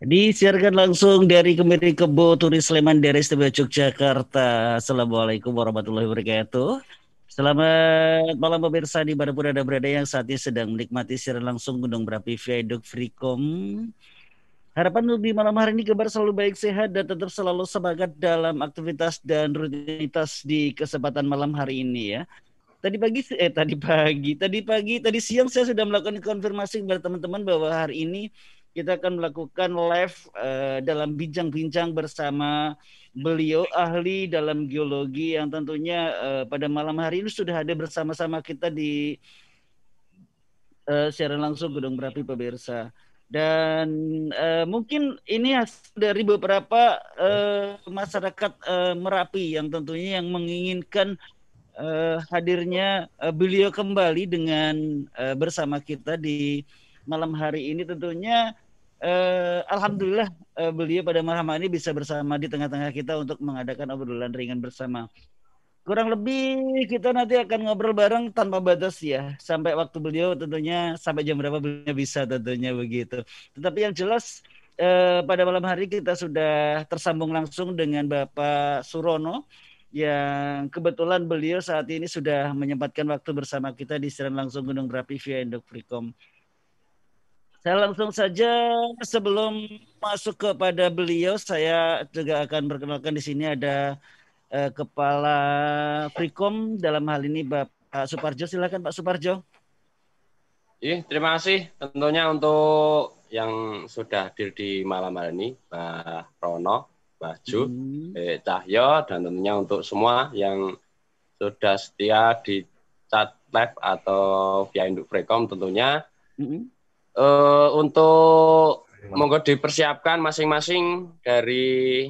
Disiarkan langsung dari Kemiri Kebo Turis Sleman dari Istimewa Yogyakarta. Assalamualaikum warahmatullahi wabarakatuh. Selamat malam pemirsa di mana pun Anda berada yang saat ini sedang menikmati siaran langsung Gunung Berapi Viaduct Freecom. Harapan di malam hari ini kabar selalu baik, sehat, dan tetap selalu semangat dalam aktivitas dan rutinitas di kesempatan malam hari ini ya. Tadi siang saya sudah melakukan konfirmasi kepada teman-teman bahwa hari ini kita akan melakukan live dalam bincang-bincang bersama beliau ahli dalam geologi yang tentunya pada malam hari ini sudah ada bersama-sama kita di siaran langsung Gunung Berapi pemirsa. Dan mungkin ini hasil dari beberapa masyarakat Merapi yang tentunya yang menginginkan hadirnya beliau kembali dengan bersama kita di malam hari ini tentunya alhamdulillah beliau pada malam hari ini bisa bersama di tengah-tengah kita untuk mengadakan obrolan ringan bersama. Kurang lebih kita nanti akan ngobrol bareng tanpa batas ya sampai waktu beliau tentunya sampai jam berapa beliau bisa tentunya begitu. Tetapi yang jelas pada malam hari kita sudah tersambung langsung dengan Bapak Surono yang kebetulan beliau saat ini sudah menyempatkan waktu bersama kita di siaran langsung Gunung Berapi via Induk Freecom. Saya langsung saja sebelum masuk kepada beliau, saya juga akan perkenalkan di sini ada Kepala Freecom dalam hal ini Bapak Suparjo. Silakan Pak Suparjo. Terima kasih tentunya untuk yang sudah hadir di malam hari ini, Mbak Rono, Mbak Ju, Cahyo, dan tentunya untuk semua yang sudah setia di chat live atau via Induk Freecom tentunya. Untuk monggo dipersiapkan masing-masing dari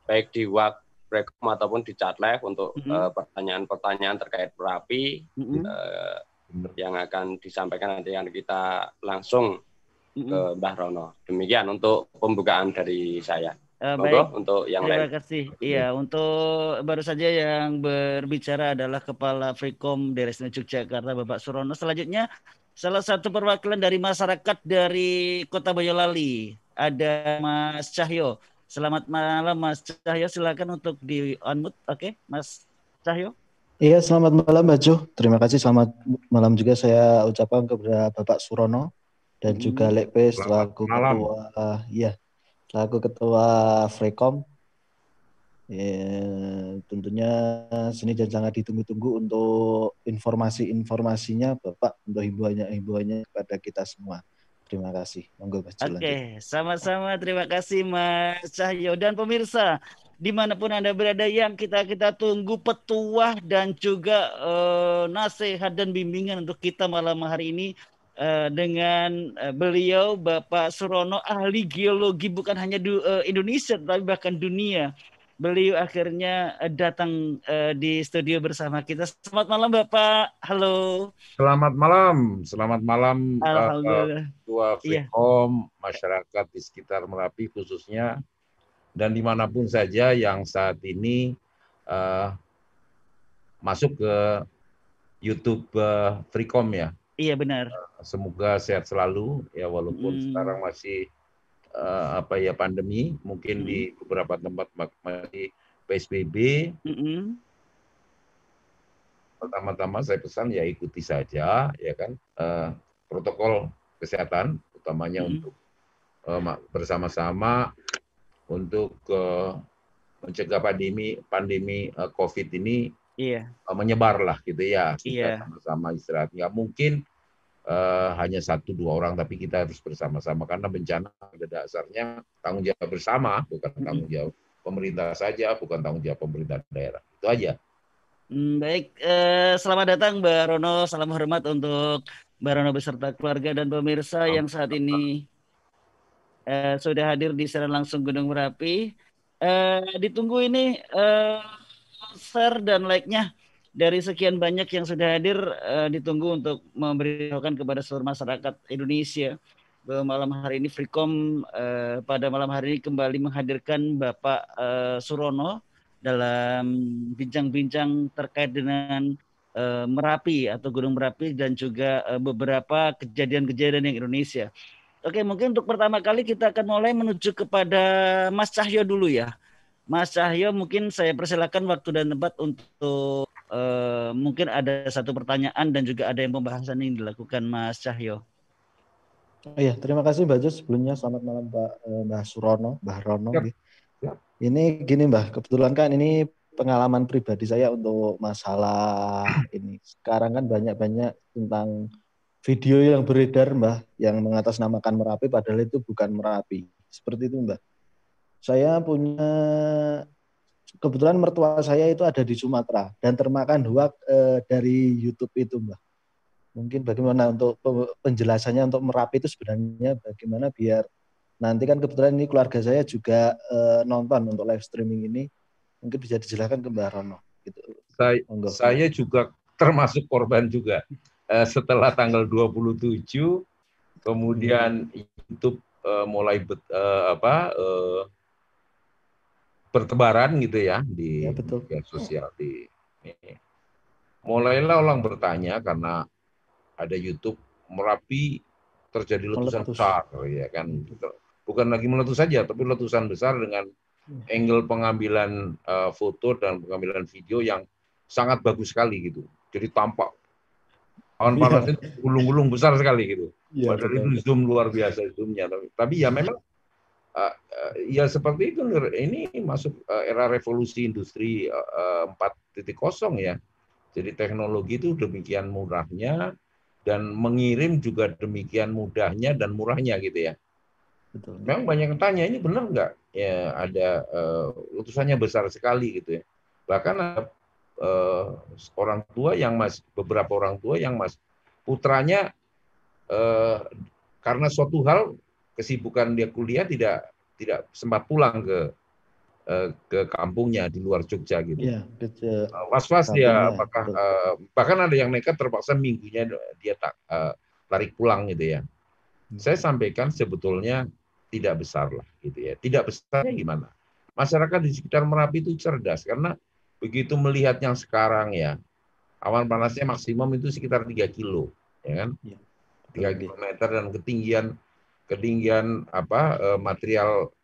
baik di WhatsApp Freecom ataupun di chat live untuk pertanyaan-pertanyaan terkait Merapi yang akan disampaikan nanti yang kita langsung ke Mbah Rono. Demikian untuk pembukaan dari saya. Baik, untuk yang terima lain. kasih. Iya, untuk baru saja yang berbicara adalah Kepala Freecom Daerah Yogyakarta, Bapak Surono. Selanjutnya, salah satu perwakilan dari masyarakat dari Kota Boyolali, ada Mas Cahyo. Selamat malam, Mas Cahyo. Silakan untuk di unmute. Oke, Mas Cahyo. Iya, selamat malam, Mbak Jo. Terima kasih. Selamat malam juga saya ucapkan kepada Bapak Surono dan juga Lekpe selaku ketua Freecom. Tentunya sini dan sangat ditunggu-tunggu untuk informasinya Bapak, untuk himbauannya kepada kita semua. Terima kasih. Monggo Mas Jo. Oke, sama-sama. Terima kasih Mas Cahyo dan pemirsa dimanapun Anda berada yang kita tunggu petuah dan juga nasihat dan bimbingan untuk kita malam hari ini dengan beliau Bapak Surono, ahli geologi bukan hanya Indonesia tapi bahkan dunia. Beliau akhirnya datang di studio bersama kita. Selamat malam Bapak. Halo. Selamat malam Alhamdulillah. Ketua Freecom, masyarakat di sekitar Merapi khususnya, dan dimanapun saja yang saat ini masuk ke YouTube Freecom ya. Iya benar. Semoga sehat selalu ya, walaupun sekarang masih pandemi, mungkin di beberapa tempat masih PSBB. Pertama-tama saya pesan ya ikuti saja ya kan protokol kesehatan, utamanya untuk bersama-sama untuk mencegah pandemi COVID ini menyebar lah gitu ya. Kita sama-sama istirahat. Nggak mungkin hanya 1-2 orang, tapi kita harus bersama-sama karena bencana pada dasarnya tanggung jawab bersama, bukan tanggung jawab pemerintah saja, bukan tanggung jawab pemerintah daerah. Itu aja. Baik, selamat datang Mbak Rono, salam hormat untuk Mbak Rono beserta keluarga dan pemirsa yang saat ini sudah hadir di siaran langsung Gunung Merapi. Ditunggu ini share dan like-nya dari sekian banyak yang sudah hadir, ditunggu untuk memberitahukan kepada seluruh masyarakat Indonesia bahwa malam hari ini Freecom pada malam hari ini kembali menghadirkan Bapak Surono dalam bincang-bincang terkait dengan Merapi atau Gunung Merapi dan juga beberapa kejadian-kejadian yang Indonesia. Oke, mungkin untuk pertama kali kita akan mulai menuju kepada Mas Cahyo dulu ya. Mas Cahyo, mungkin saya persilakan waktu dan tempat untuk mungkin ada satu pertanyaan dan juga ada yang pembahasan yang dilakukan Mas Cahyo. Iya, terima kasih Mbak Jus. Sebelumnya selamat malam Mbak Surono, Mbak Rono. Ya. Ya. Ini gini Mbak, kebetulan kan ini pengalaman pribadi saya untuk masalah ini. Sekarang kan banyak-banyak tentang video yang beredar Mbak, yang mengatasnamakan Merapi padahal itu bukan Merapi. Seperti itu Mbak. Saya punya, kebetulan mertua saya itu ada di Sumatera dan termakan hoak dari YouTube itu Mbak. Mungkin bagaimana untuk penjelasannya untuk Merapi itu sebenarnya bagaimana biar nanti kan kebetulan ini keluarga saya juga nonton untuk live streaming ini, mungkin bisa dijelaskan ke Mbak Rono. Gitu. Saya juga termasuk korban juga. Setelah tanggal 27, kemudian YouTube mulai bertebaran gitu ya di media sosial di ini. Mulailah orang bertanya karena ada YouTube Merapi terjadi letusan besar, ya kan? Bukan lagi meletus saja, tapi letusan besar dengan angle pengambilan foto dan pengambilan video yang sangat bagus sekali gitu. Jadi tampak awan panas itu gulung-gulung besar sekali gitu. Padahal itu zoom luar biasa zoomnya. Tapi ya memang ya seperti itu. Ini masuk era revolusi industri 4.0 ya. Jadi teknologi itu demikian murahnya. Dan mengirim juga demikian mudahnya dan murahnya gitu ya. Betul. Memang banyak yang tanya, ini benar nggak? Ya ada letusannya besar sekali gitu ya. Bahkan orang tua yang beberapa orang tua yang putranya karena suatu hal kesibukan dia kuliah tidak sempat pulang ke kampungnya di luar Jogja gitu. Ya, was-was dia apakah bahkan ada yang nekat terpaksa minggunya dia tarik pulang gitu ya. Saya sampaikan sebetulnya tidak besar lah gitu ya. Tidak besarnya gimana? Masyarakat di sekitar Merapi itu cerdas karena begitu melihat yang sekarang ya, awan panasnya maksimum itu sekitar 3 kilo, ya kan? 3 kilometer dan ketinggian material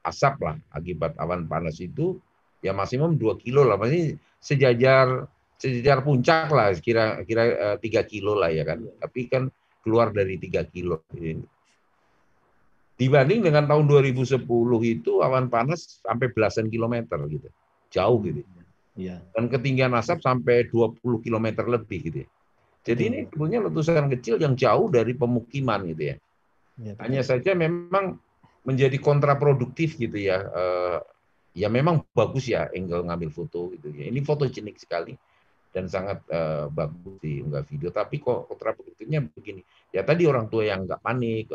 asap lah akibat awan panas itu ya maksimum 2 kilo lah, masih sejajar puncak lah, kira-kira 3 kilo lah ya kan, tapi kan keluar dari 3 kilo. Dibanding dengan tahun 2010 itu awan panas sampai belasan kilometer gitu, jauh gitu. Dan ketinggian asap sampai 20 kilometer lebih gitu ya. Jadi ini sebetulnya letusan kecil yang jauh dari pemukiman gitu ya. Hanya saja memang menjadi kontraproduktif gitu ya. Ya memang bagus ya angle ngambil foto gitu ya. Ini fotogenik sekali dan sangat bagus diunggah video. Tapi kok kontraproduktifnya begini. Ya tadi orang tua yang nggak panik,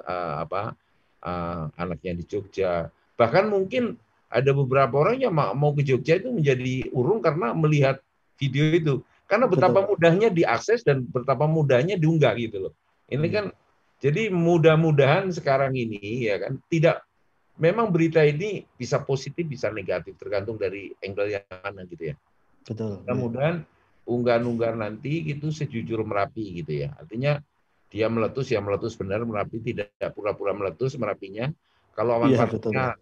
anaknya di Jogja. Bahkan mungkin ada beberapa orang yang mau ke Jogja itu menjadi urung karena melihat video itu. Karena betapa mudahnya diakses dan betapa mudahnya diunggah gitu loh. Ini kan jadi mudah-mudahan sekarang ini ya kan tidak, memang berita ini bisa positif bisa negatif tergantung dari angle yang mana gitu ya. Betul. Mudah-mudahan unggahan-unggahan nanti gitu sejujur Merapi gitu ya. Artinya dia meletus ya meletus benar Merapi, tidak pura-pura meletus Merapinya. Kalau awan panasnya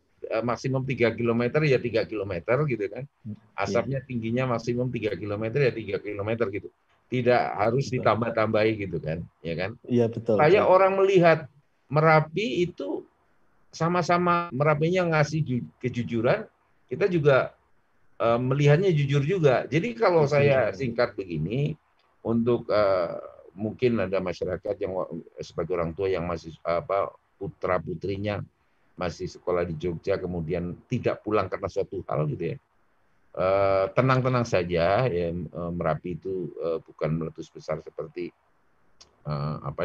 maksimum 3 km ya 3 km gitu kan. Asapnya tingginya maksimum 3 km ya 3 km gitu. Tidak harus ditambah-tambahi gitu kan, ya kan? Iya betul. Saya orang melihat Merapi itu sama-sama Merapinya ngasih kejujuran, kita juga melihatnya jujur juga. Jadi kalau saya singkat begini, untuk mungkin ada masyarakat yang sebagai orang tua yang masih putra putrinya masih sekolah di Jogja kemudian tidak pulang karena suatu hal gitu ya. Tenang-tenang saja ya, Merapi itu bukan meletus besar seperti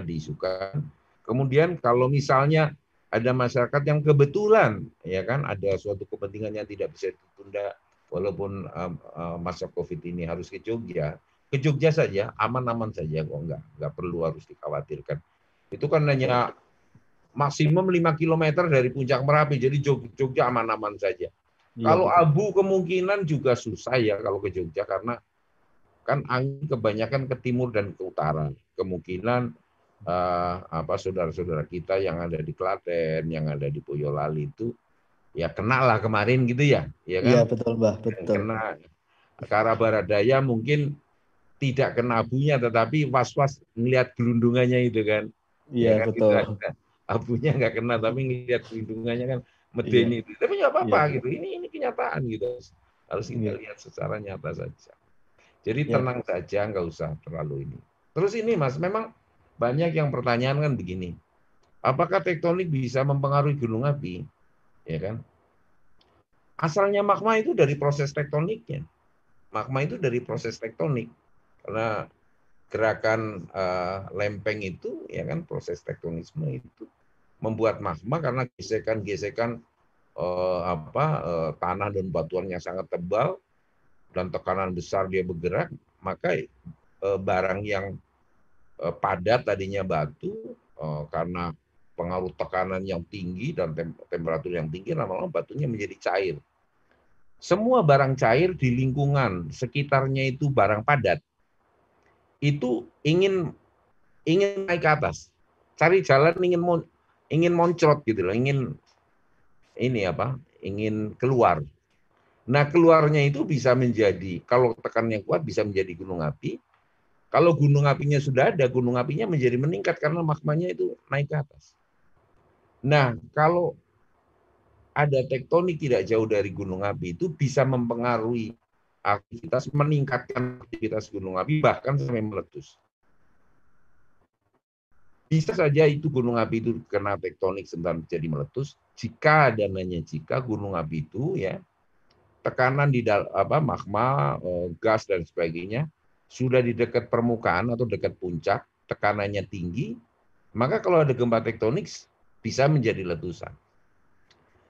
diisukan. Kemudian kalau misalnya ada masyarakat yang kebetulan ya kan ada suatu kepentingan yang tidak bisa ditunda walaupun masa Covid ini harus ke Jogja saja aman-aman saja kok, nggak perlu harus dikhawatirkan. Itu kan hanya maksimum 5 km dari puncak Merapi, jadi Jogja aman-aman saja. Ya, kalau abu kemungkinan juga susah ya kalau ke Jogja karena kan angin kebanyakan ke timur dan ke utara. Kemungkinan saudara-saudara kita yang ada di Klaten, yang ada di Boyolali itu ya kena lah kemarin gitu ya, ya kan? Iya betul Mbah, betul. Kena ke arah barat daya mungkin tidak kena abunya, tetapi was-was melihat gelundungannya itu kan. Iya Ya kan betul. gitu. Abunya nggak kena, tapi ngelihat gelundungannya kan medeni itu. Tapi nggak apa-apa gitu. Ini kenyataan gitu. Harus kita lihat secara nyata saja. Jadi tenang saja, nggak usah terlalu ini. Terus ini Mas, memang banyak yang pertanyaan kan begini. Apakah tektonik bisa mempengaruhi gunung api? Ya kan? Asalnya magma itu dari proses tektoniknya. Magma itu dari proses tektonik. Karena gerakan lempeng itu ya kan proses tektonisme itu membuat magma karena gesekan-gesekan tanah dan batuan yang sangat tebal dan tekanan besar dia bergerak, maka barang yang padat tadinya batu karena pengaruh tekanan yang tinggi dan temperatur yang tinggi, lama-lama batunya menjadi cair. Semua barang cair di lingkungan sekitarnya itu barang padat, itu ingin naik ke atas, cari jalan, ingin moncrot gitu loh, ingin keluar. Nah keluarnya itu bisa menjadi, kalau tekanannya kuat bisa menjadi gunung api. Kalau gunung apinya sudah ada, gunung apinya menjadi meningkat karena magmanya itu naik ke atas. Nah, kalau ada tektonik tidak jauh dari gunung api itu bisa mempengaruhi aktivitas, meningkatkan aktivitas gunung api, bahkan sampai meletus. Bisa saja itu gunung api itu kena tektonik sedang jadi meletus, jika gunung api itu ya tekanan di magma, gas dan sebagainya sudah di dekat permukaan atau dekat puncak, tekanannya tinggi, maka kalau ada gempa tektonik bisa menjadi letusan.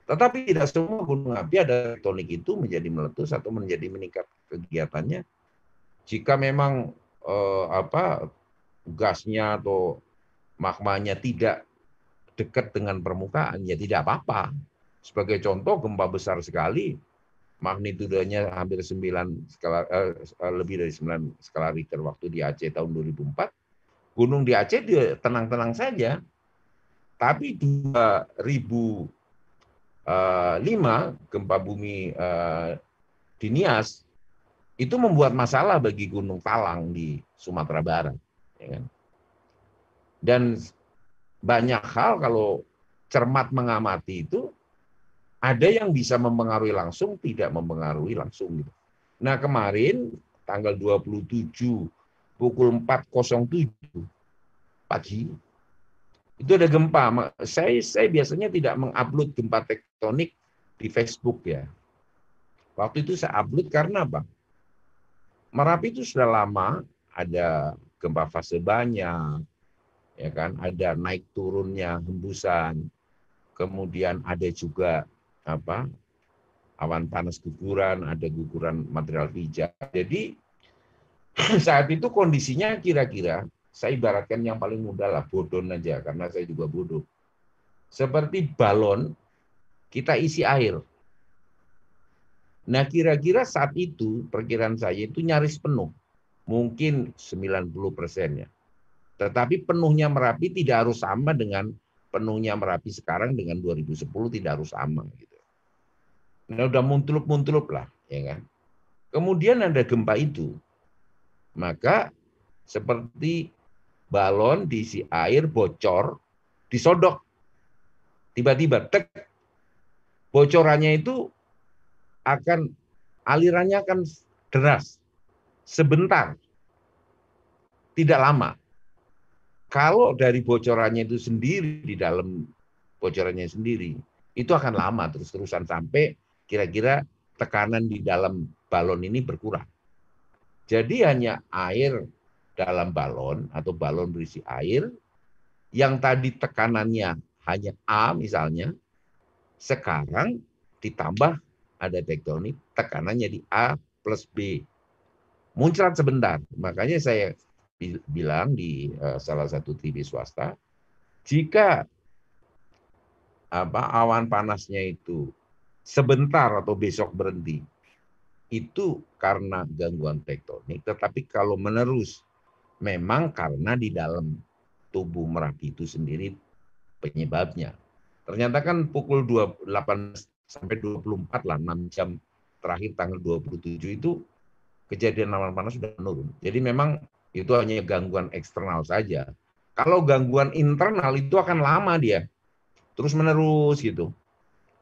Tetapi tidak semua gunung api ada tektonik itu menjadi meletus atau menjadi meningkat kegiatannya. Jika memang gasnya atau magmanya tidak dekat dengan permukaan, ya tidak apa-apa. Sebagai contoh, gempa besar sekali, magnitudenya hampir 9 skala, lebih dari 9 skala Richter waktu di Aceh tahun 2004. Gunung di Aceh dia tenang-tenang saja. Tapi 2005 gempa bumi di Nias itu membuat masalah bagi Gunung Talang di Sumatera Barat, ya kan? Dan banyak hal kalau cermat mengamati itu ada yang bisa mempengaruhi langsung, tidak mempengaruhi langsung gitu. Nah, kemarin tanggal 27 pukul 4.07 pagi itu ada gempa. Saya biasanya tidak mengupload gempa tektonik di Facebook ya. Waktu itu saya upload karena apa? Merapi itu sudah lama ada gempa fase banyak, ya kan? Ada naik turunnya hembusan. Kemudian ada juga awan panas guguran, ada guguran material pijat. Jadi saat itu kondisinya kira-kira saya ibaratkan yang paling mudah lah, bodon aja karena saya juga bodoh. Seperti balon kita isi air. Nah, kira-kira saat itu perkiraan saya itu nyaris penuh. Mungkin 90%-nya. Tetapi penuhnya Merapi tidak harus sama dengan penuhnya Merapi sekarang dengan 2010, tidak harus sama gitu. Nah, udah muntulup lah, ya kan. Kemudian ada gempa itu. Maka seperti balon diisi air bocor, disodok. Tiba-tiba tek, bocorannya itu alirannya akan deras. Sebentar. Tidak lama. Kalau dari bocorannya itu sendiri, di dalam bocorannya sendiri, itu akan lama terus-terusan sampai kira-kira tekanan di dalam balon ini berkurang. Jadi hanya air dalam balon atau balon berisi air yang tadi tekanannya hanya A misalnya, sekarang ditambah ada tektonik, tekanannya di A plus B. Muncrat sebentar. Makanya saya bilang di salah satu TV swasta, jika awan panasnya itu sebentar atau besok berhenti, itu karena gangguan tektonik. Tetapi kalau menerus, memang karena di dalam tubuh Merapi itu sendiri penyebabnya. Ternyata kan pukul 18 sampai 24 lah, 6 jam terakhir tanggal 27 itu kejadian awan panas sudah menurun. Jadi memang itu hanya gangguan eksternal saja. Kalau gangguan internal itu akan lama dia, terus menerus gitu.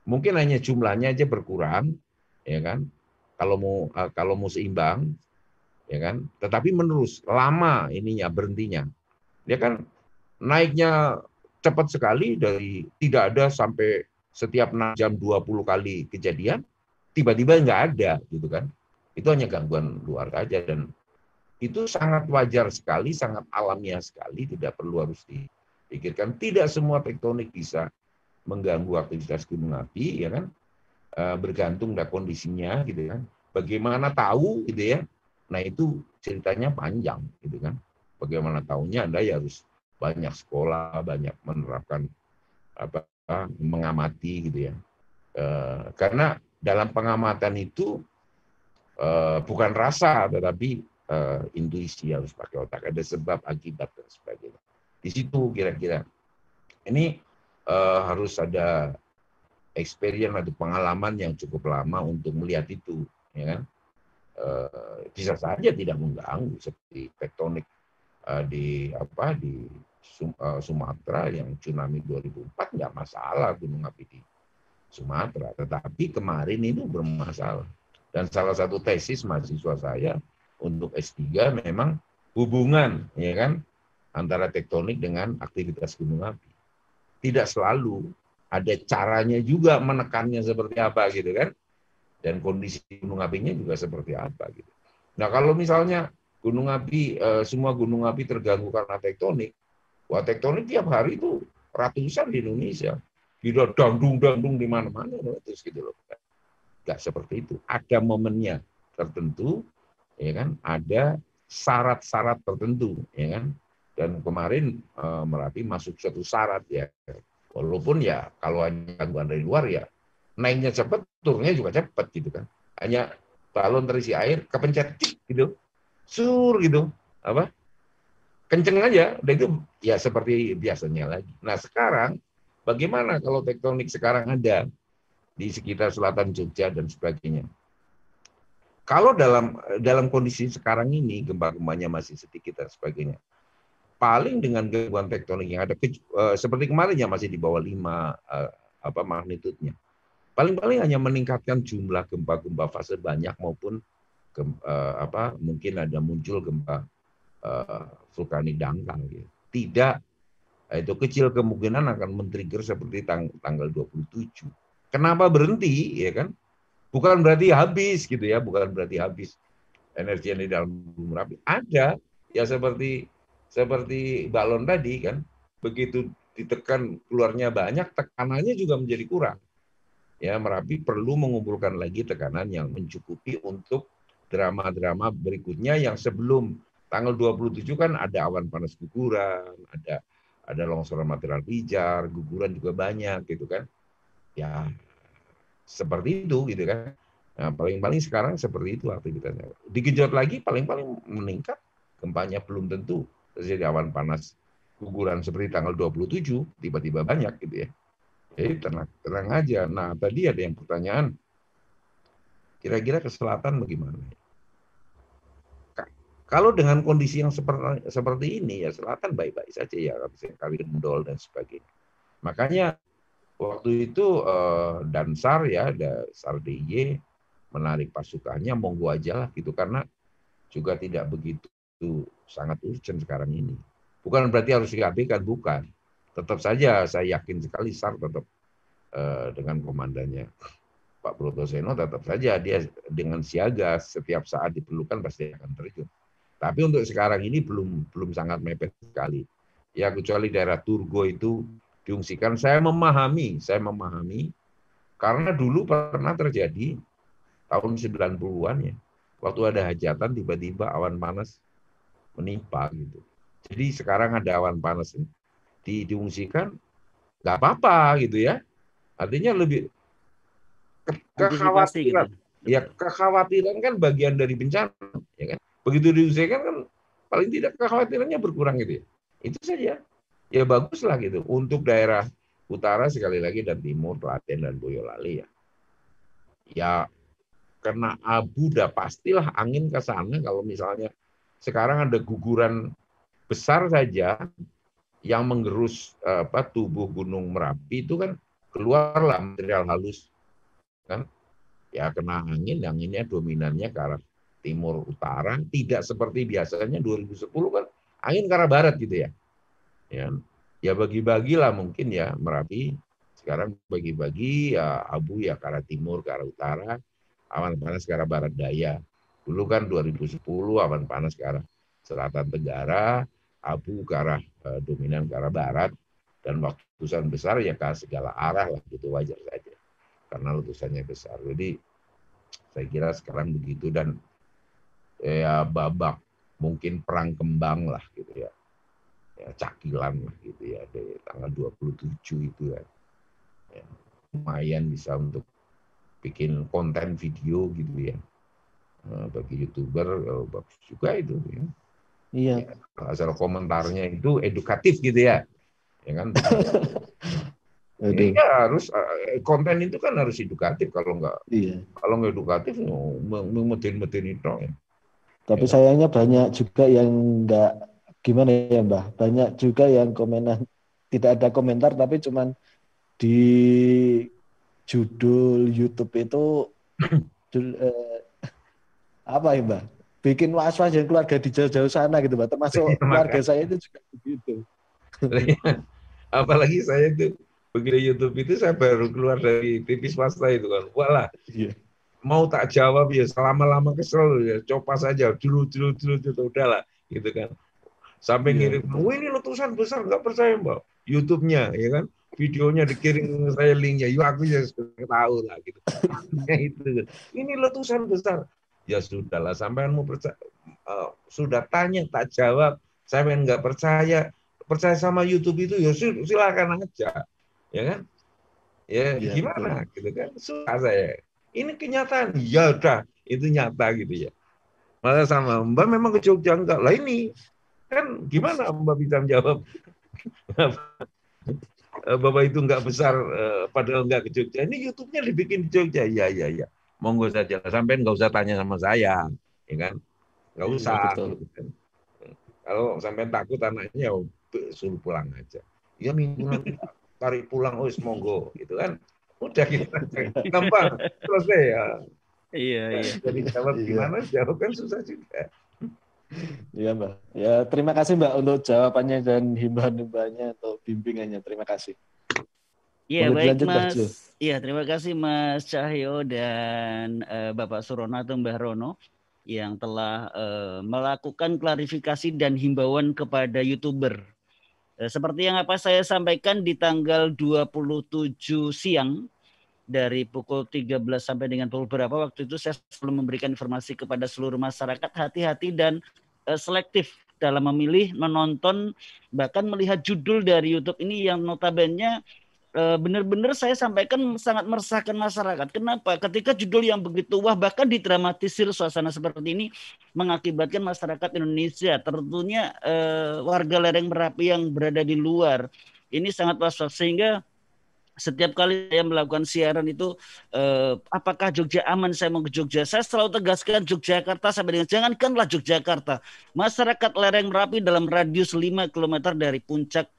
Mungkin hanya jumlahnya aja berkurang, ya kan? Kalau mau seimbang, ya kan? Tetapi menerus, lama ininya berhentinya. Dia kan naiknya cepat sekali dari tidak ada sampai setiap 6 jam 20 kali kejadian, tiba-tiba nggak ada gitu kan. Itu hanya gangguan luar saja dan itu sangat wajar sekali, sangat alamiah sekali, tidak perlu harus dipikirkan. Tidak semua tektonik bisa mengganggu aktivitas gunung api, ya kan? Bergantung dari kondisinya gitu kan. Bagaimana tahu gitu ya. Nah, itu ceritanya panjang gitu kan. Bagaimana tahunya Anda ya harus banyak sekolah, banyak menerapkan mengamati gitu ya. Karena dalam pengamatan itu bukan rasa tetapi intuisi, harus pakai otak, ada sebab akibat dan sebagainya. Di situ kira-kira ini harus ada experience atau pengalaman yang cukup lama untuk melihat itu, ya kan? Bisa saja tidak mengganggu seperti tektonik di Sumatera yang tsunami 2004 nggak masalah gunung api di Sumatera, tetapi kemarin ini bermasalah. Dan salah satu tesis mahasiswa saya untuk S3 memang hubungan, ya kan, antara tektonik dengan aktivitas gunung api. Tidak selalu, ada caranya juga menekannya seperti apa gitu kan, dan kondisi gunung apinya juga seperti apa gitu. Nah kalau misalnya gunung api, semua gunung api terganggu karena tektonik, wah tektonik tiap hari itu ratusan di Indonesia, tidak dangdung di mana-mana terus gitu loh. Nggak seperti itu, ada momennya tertentu, ya kan, ada syarat-syarat tertentu, ya kan. Dan kemarin Merapi masuk suatu syarat ya, walaupun ya kalau hanya gangguan dari luar ya naiknya cepat, turunnya juga cepat gitu kan. Hanya balon terisi air kepencet gitu, sur gitu, apa kenceng aja, dan itu ya seperti biasanya lagi. Nah sekarang bagaimana kalau tektonik sekarang ada di sekitar selatan Jogja dan sebagainya? Kalau dalam kondisi sekarang ini gempa-gempanya masih sedikit dan sebagainya, paling dengan gangguan tektonik yang ada seperti kemarin ya masih di bawah 5 magnitudenya. Paling-paling hanya meningkatkan jumlah gempa-gempa fase banyak maupun mungkin ada muncul gempa vulkanik dangkal. Gitu. Tidak, itu kecil kemungkinan akan men-trigger seperti tanggal 27. Kenapa berhenti? Ya kan? Bukan berarti habis gitu ya, bukan berarti habis energi yang di dalam gunung Merapi. Ada ya seperti balon tadi kan, begitu ditekan keluarnya banyak, tekanannya juga menjadi kurang. Ya, Merapi perlu mengumpulkan lagi tekanan yang mencukupi untuk drama-drama berikutnya yang sebelum tanggal 27 kan ada awan panas guguran, ada longsoran material pijar, guguran juga banyak gitu kan. Ya, seperti itu gitu kan. Nah, paling-paling sekarang seperti itu aktivitasnya. Digenjot lagi paling-paling meningkat, gempanya belum tentu terjadi awan panas guguran seperti tanggal 27 tiba-tiba banyak gitu ya. Jadi tenang aja. Nah, tadi ada yang pertanyaan, kira-kira ke selatan bagaimana? Kalau dengan kondisi yang seperti ini, ya selatan baik-baik saja ya, kali kendol dan sebagainya. Makanya waktu itu Dansar ya, Sar DIY menarik pasukannya, monggo aja lah gitu, karena juga tidak begitu sangat urgent sekarang ini. Bukan berarti harus diabaikan, bukan. Tetap saja saya yakin sekali Sar tetap dengan komandannya Pak Brotoseno tetap saja dia dengan siaga, setiap saat diperlukan pasti akan terjun. Tapi untuk sekarang ini belum sangat mepet sekali. Ya kecuali daerah Turgo itu diungsikan. Saya memahami karena dulu pernah terjadi tahun 90-an ya. Waktu ada hajatan tiba-tiba awan panas menimpa gitu. Jadi sekarang ada awan panas diungsikan nggak apa-apa gitu ya. Artinya lebih kekhawatiran. Gitu. Ya kekhawatiran kan bagian dari bencana, ya kan. Begitu diusahakan kan paling tidak kekhawatirannya berkurang gitu ya. Itu saja. ya baguslah gitu. Untuk daerah utara sekali lagi dan timur, Klaten dan Boyolali ya. Ya kena abu udah pastilah angin ke sana kalau misalnya sekarang ada guguran besar saja yang menggerus tubuh Gunung Merapi itu kan keluarlah material halus kan. Ya kena angin, anginnya dominannya ke arah timur utara, tidak seperti biasanya 2010 kan angin ke arah barat gitu ya. Ya bagi-bagilah mungkin ya Merapi sekarang bagi-bagi ya abu ya ke arah timur, ke arah utara, awan panas ke arah barat daya. Dulu kan 2010 awan panas ke arah selatan tenggara, abu ke arah dominan ke arah barat, dan waktu letusan besar ya ke segala arah lah, gitu wajar saja karena letusannya besar. Jadi saya kira sekarang begitu, dan ya babak mungkin perang kembang lah gitu ya. Ya cakilan lah gitu ya dari tanggal 27 itu ya. Ya lumayan bisa untuk bikin konten video gitu ya. Bagi YouTuber bagus juga itu ya. Iya. Ya, asal komentarnya itu edukatif gitu ya. Ya kan? Ya harus konten itu kan harus edukatif, kalau nggak edukatif metin itu ya. Tapi sayangnya banyak juga yang nggak, gimana ya Mbah, banyak juga yang komenan tidak ada komentar tapi cuman di judul YouTube itu apa ya Mbah, bikin was-was yang keluarga di jauh-jauh sana gitu Mbah, termasuk keluarga saya itu juga begitu. Apalagi saya itu begitu YouTube itu saya baru keluar dari TV swasta itu kan, walah mau tak jawab ya selama-lama kesel ya, copas aja dulu udahlah gitu kan, sampai ngirim ini letusan besar, nggak percaya Mbak YouTube-nya ya kan, videonya dikirim saya linknya, yuk aku ya sudah tahu lah gitu. Itu ini letusan besar, ya sudahlah sampean mau percaya, sudah tanya tak jawab, sampean nggak percaya sama YouTube itu ya silakan aja ya kan, ya gimana gitu kan, suka saya ini kenyataan, ya udah itu nyata gitu ya. Malah sama Mbak memang ke Jogja enggak lah, ini kan gimana Mbak bisa menjawab Bapak itu enggak besar padahal enggak ke Jogja, ini YouTube-nya dibikin di Jogja, ya monggo saja, sampai enggak usah tanya sama saya ya kan, enggak usah gitu kan. Kalau sampai takut anaknya suruh pulang aja, ya minggu nanti tarik pulang, monggo gitu kan, udah kita gampang selesai ya. Iya. Jadi jawab gimana, jawab kan susah juga. Iya Mbak. Ya terima kasih Mbak untuk jawabannya dan himbauan-himbauannya atau bimbingannya. Terima kasih. Iya baik Mas. Iya terima kasih Mas Cahyo dan Bapak Surono atau Mbah Rono yang telah melakukan klarifikasi dan himbauan kepada YouTuber. Seperti yang saya sampaikan di tanggal 27 siang dari pukul 13 sampai dengan pukul berapa waktu itu, saya selalu memberikan informasi kepada seluruh masyarakat, hati-hati dan selektif dalam memilih, menonton, bahkan melihat judul dari YouTube ini yang notabene benar-benar saya sampaikan sangat meresahkan masyarakat. Kenapa? Ketika judul yang begitu wah, bahkan didramatisir suasana seperti ini, mengakibatkan masyarakat Indonesia, tentunya warga lereng Merapi yang berada di luar, ini sangat was-was, sehingga setiap kali saya melakukan siaran itu, apakah Jogja aman, saya mau ke Jogja, saya selalu tegaskan Yogyakarta sampai dengan, jangankanlah Yogyakarta, masyarakat lereng Merapi dalam radius 5 km dari puncak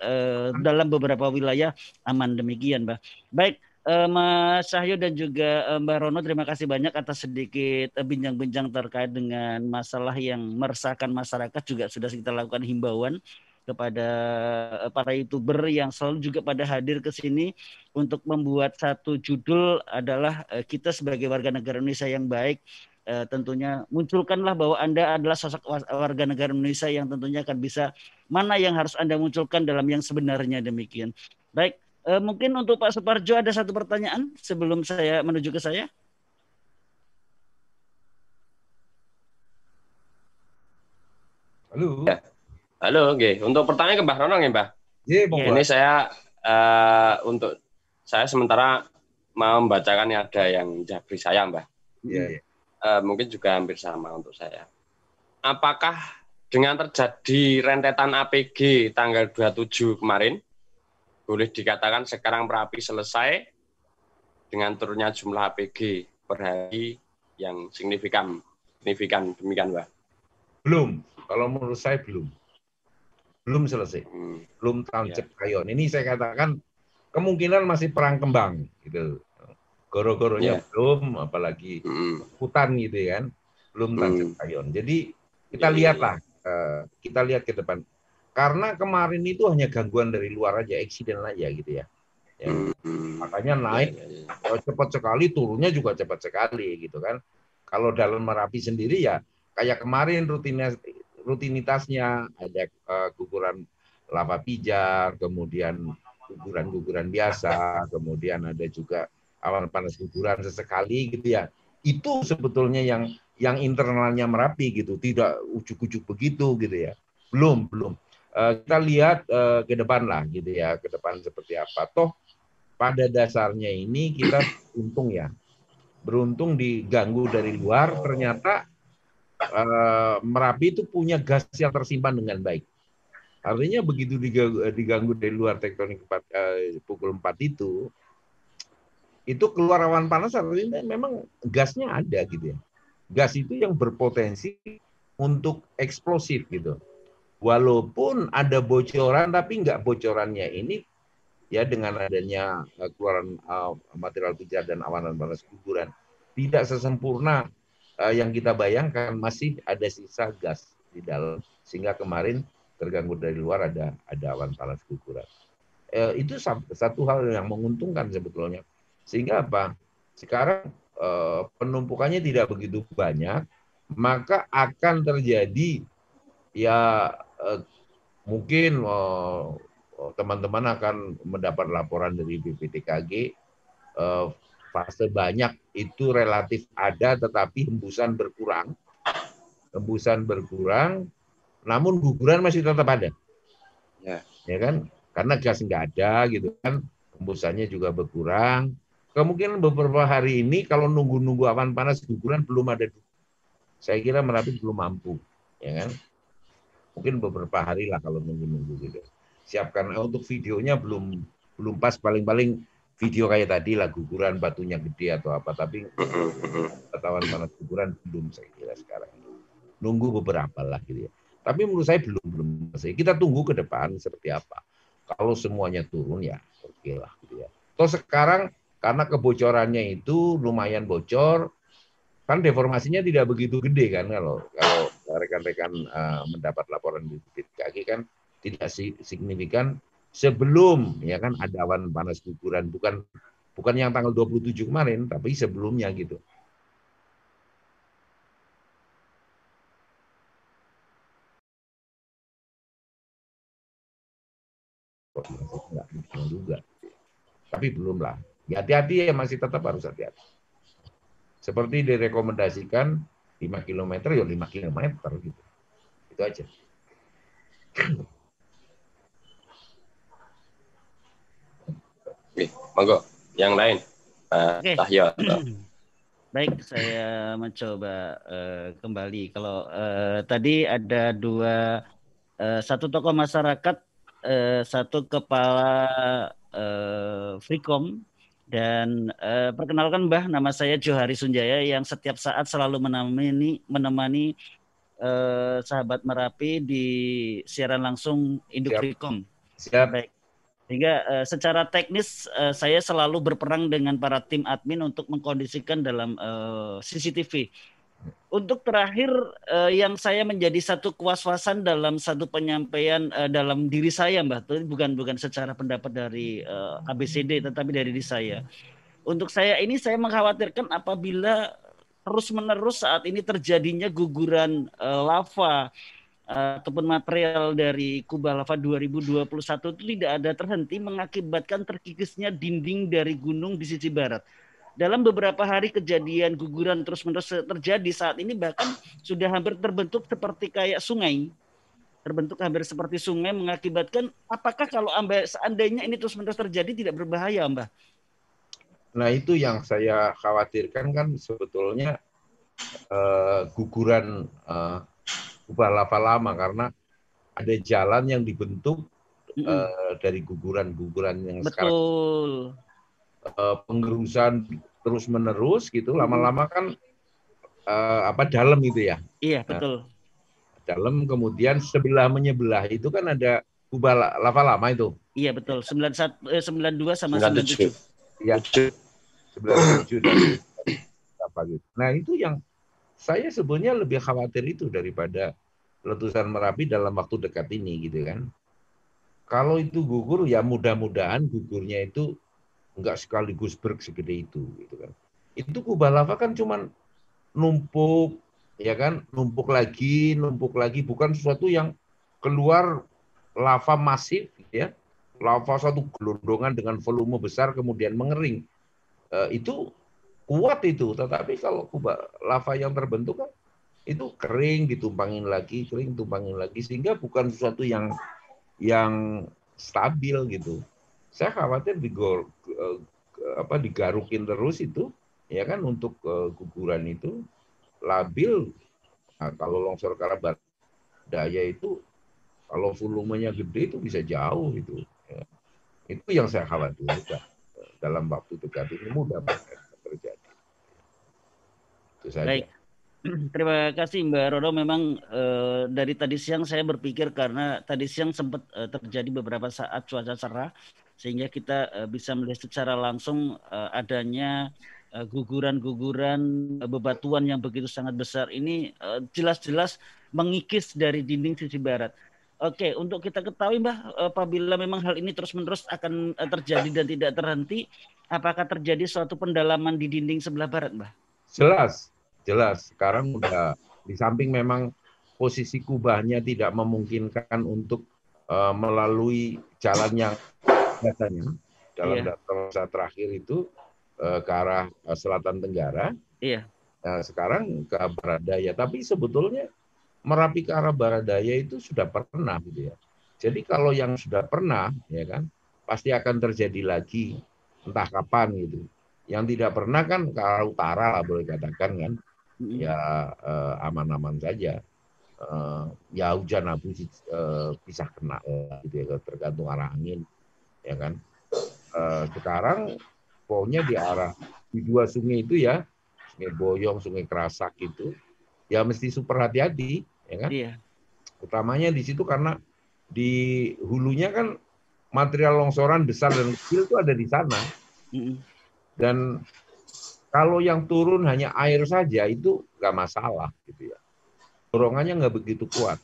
dalam beberapa wilayah aman. Demikian Mbak. Baik, Mas Cahyo dan juga Mbak Rono, terima kasih banyak atas sedikit bincang-bincang terkait dengan masalah yang meresahkan masyarakat. Juga sudah kita lakukan himbauan kepada para YouTuber yang selalu juga pada hadir ke sini untuk membuat satu judul adalah kita sebagai warga negara Indonesia yang baik. Tentunya munculkanlah bahwa Anda adalah sosok warga negara Indonesia yang tentunya akan bisa, mana yang harus Anda munculkan dalam yang sebenarnya. Demikian. Baik, mungkin untuk Pak Suparjo ada satu pertanyaan sebelum saya menuju ke saya. Halo. Ya. Halo, okay. Untuk pertanyaan ke Mbah Rono ya Mbah. Ini saya untuk saya sementara mau membacakan yang ada yang Jabri saya Mbah. Mungkin juga hampir sama untuk saya. Apakah dengan terjadi rentetan APG tanggal 27 kemarin, boleh dikatakan sekarang Merapi selesai dengan turunnya jumlah APG per hari yang signifikan demikian, Mbak. Belum, kalau menurut saya belum selesai, belum tancap kayon. Ini saya katakan kemungkinan masih perang kembang, gitu. Goro-goronya belum, apalagi hutan gitu kan, belum tancap kayon. Jadi kita lihatlah, kita lihat ke depan. Karena kemarin itu hanya gangguan dari luar aja, eksiden aja gitu ya. Makanya naik cepat sekali, turunnya juga cepat sekali gitu kan. Kalau dalam Merapi sendiri ya kayak kemarin rutinitasnya ada guguran lava pijar, kemudian guguran biasa, kemudian ada juga awan panas guguran sesekali gitu ya. Itu sebetulnya yang internalnya Merapi gitu, tidak ujuk-ujuk begitu gitu ya. Belum. Kita lihat ke depan lah gitu ya, ke depan seperti apa. Toh pada dasarnya ini kita beruntung diganggu dari luar, ternyata Merapi itu punya gas yang tersimpan dengan baik. Artinya begitu diganggu dari luar tektonik pukul 4 itu keluar awan panas, artinya memang gasnya ada gitu ya. Gas itu yang berpotensi untuk eksplosif gitu. Walaupun ada bocoran, tapi nggak bocorannya ini ya dengan adanya keluaran material pijar dan awan panas guguran tidak sesempurna yang kita bayangkan, masih ada sisa gas di dalam, sehingga kemarin terganggu dari luar ada awan panas guguran. Itu satu hal yang menguntungkan sebetulnya, sehingga apa? Sekarang penumpukannya tidak begitu banyak, maka akan terjadi ya mungkin teman-teman akan mendapat laporan dari BPTKG, fase banyak itu relatif ada, tetapi hembusan berkurang, namun guguran masih tetap ada, ya kan? Karena gas nggak ada gitu kan, hembusannya juga berkurang. Kemungkinan beberapa hari ini kalau nunggu awan panas guguran belum ada, saya kira Merapi belum mampu, ya kan? Mungkin beberapa hari lah kalau nunggu gitu. Siapkan untuk videonya belum pas, paling video kayak tadi lah, guguran batunya gede atau apa, tapi awan panas guguran belum, saya kira sekarang nunggu beberapa lah gitu ya. Tapi menurut saya belum selesai. Kita tunggu ke depan seperti apa. Kalau semuanya turun ya oke lah gitu ya. Toh sekarang karena kebocorannya itu lumayan bocor, kan deformasinya tidak begitu gede kan, kalau rekan-rekan mendapat laporan di BPTKG kan tidak signifikan sebelum, ya kan, ada awan panas guguran, bukan yang tanggal 27 kemarin, tapi sebelumnya gitu. Enggak juga. Tapi belum lah. Hati-hati ya, masih tetap harus hati-hati. Seperti direkomendasikan 5 km ya 5 km gitu. Itu aja. Oke, monggo yang lain. Tahya. Baik, saya mencoba kembali. Kalau tadi ada satu tokoh masyarakat, satu kepala Frikom, dan perkenalkan Mbah, nama saya Johari Sunjaya yang setiap saat selalu menemani sahabat Merapi di siaran langsung Induk Frikom. Siap. Baik. Sehingga secara teknis saya selalu berperang dengan para tim admin untuk mengkondisikan dalam CCTV. Untuk terakhir yang saya menjadi satu kewaswasan dalam satu penyampaian dalam diri saya, Mbak, bukan secara pendapat dari ABCD, tetapi dari diri saya. Untuk saya ini, saya mengkhawatirkan apabila terus-menerus saat ini terjadinya guguran lava ataupun material dari kubah lava 2021 itu tidak ada terhenti, mengakibatkan terkikisnya dinding dari gunung di sisi barat. Dalam beberapa hari kejadian guguran terus-menerus terjadi saat ini, bahkan sudah hampir terbentuk seperti kayak sungai. Terbentuk hampir seperti sungai, mengakibatkan, apakah kalau seandainya ini terus-menerus terjadi tidak berbahaya, Mbak? Nah, itu yang saya khawatirkan kan sebetulnya guguran kubah lava lama karena ada jalan yang dibentuk dari guguran-guguran yang sekarang penggerusan terus menerus gitu, lama-lama kan dalam gitu ya. Iya, betul. Dalam, kemudian sebelah menyebelah itu kan ada kubah lava lama itu. Iya, betul. 92 sama 97. Iya. 97 dan apa gitu. Nah, itu yang saya sebetulnya lebih khawatir itu daripada letusan Merapi dalam waktu dekat ini gitu kan. Kalau itu gugur ya mudah-mudahan gugurnya itu enggak sekaligus segede itu gitu kan. Itu kubah lava kan cuman numpuk ya kan, numpuk lagi, bukan sesuatu yang keluar lava masif ya. Lava satu gelondongan dengan volume besar kemudian mengering. Itu kuat itu, tetapi kalau kubah lava yang terbentuk kan itu kering ditumpangin lagi, sehingga bukan sesuatu yang stabil gitu. Saya khawatir digarukin terus itu ya kan untuk guguran itu labil. Nah, kalau longsor Karabardaya itu kalau volumenya gede itu bisa jauh itu. Ya. Itu yang saya khawatirkan dalam waktu dekat ini mudah terjadi. Itu saja. Baik. Terima kasih Mbak Rodo. Memang dari tadi siang saya berpikir karena tadi siang sempat terjadi beberapa saat cuaca cerah sehingga kita bisa melihat secara langsung adanya guguran-guguran bebatuan yang begitu sangat besar ini jelas-jelas mengikis dari dinding sisi barat. Oke, untuk kita ketahui Mbak, apabila memang hal ini terus-menerus akan terjadi dan tidak terhenti, apakah terjadi suatu pendalaman di dinding sebelah barat Mbak? Jelas, sekarang udah di samping memang posisi kubahnya tidak memungkinkan untuk melalui jalan yang biasanya, jalan data terakhir itu ke arah selatan tenggara. Iya. Nah, sekarang ke Baradaya, tapi sebetulnya Merapi ke arah Baradaya itu sudah pernah gitu ya. Jadi kalau yang sudah pernah ya kan pasti akan terjadi lagi entah kapan gitu. Yang tidak pernah kan ke arah utara lah boleh katakan kan. Ya aman-aman saja. Ya hujan abu bisa kena gitu ya, tergantung arah angin ya kan. Sekarang pokoknya di dua sungai itu ya, Sungai Boyong, Sungai Kerasak itu ya mesti super hati-hati ya kan. Iya. Utamanya di situ karena di hulunya kan material longsoran besar dan kecil itu ada di sana. Dan kalau yang turun hanya air saja itu nggak masalah gitu ya. Dorongannya nggak begitu kuat.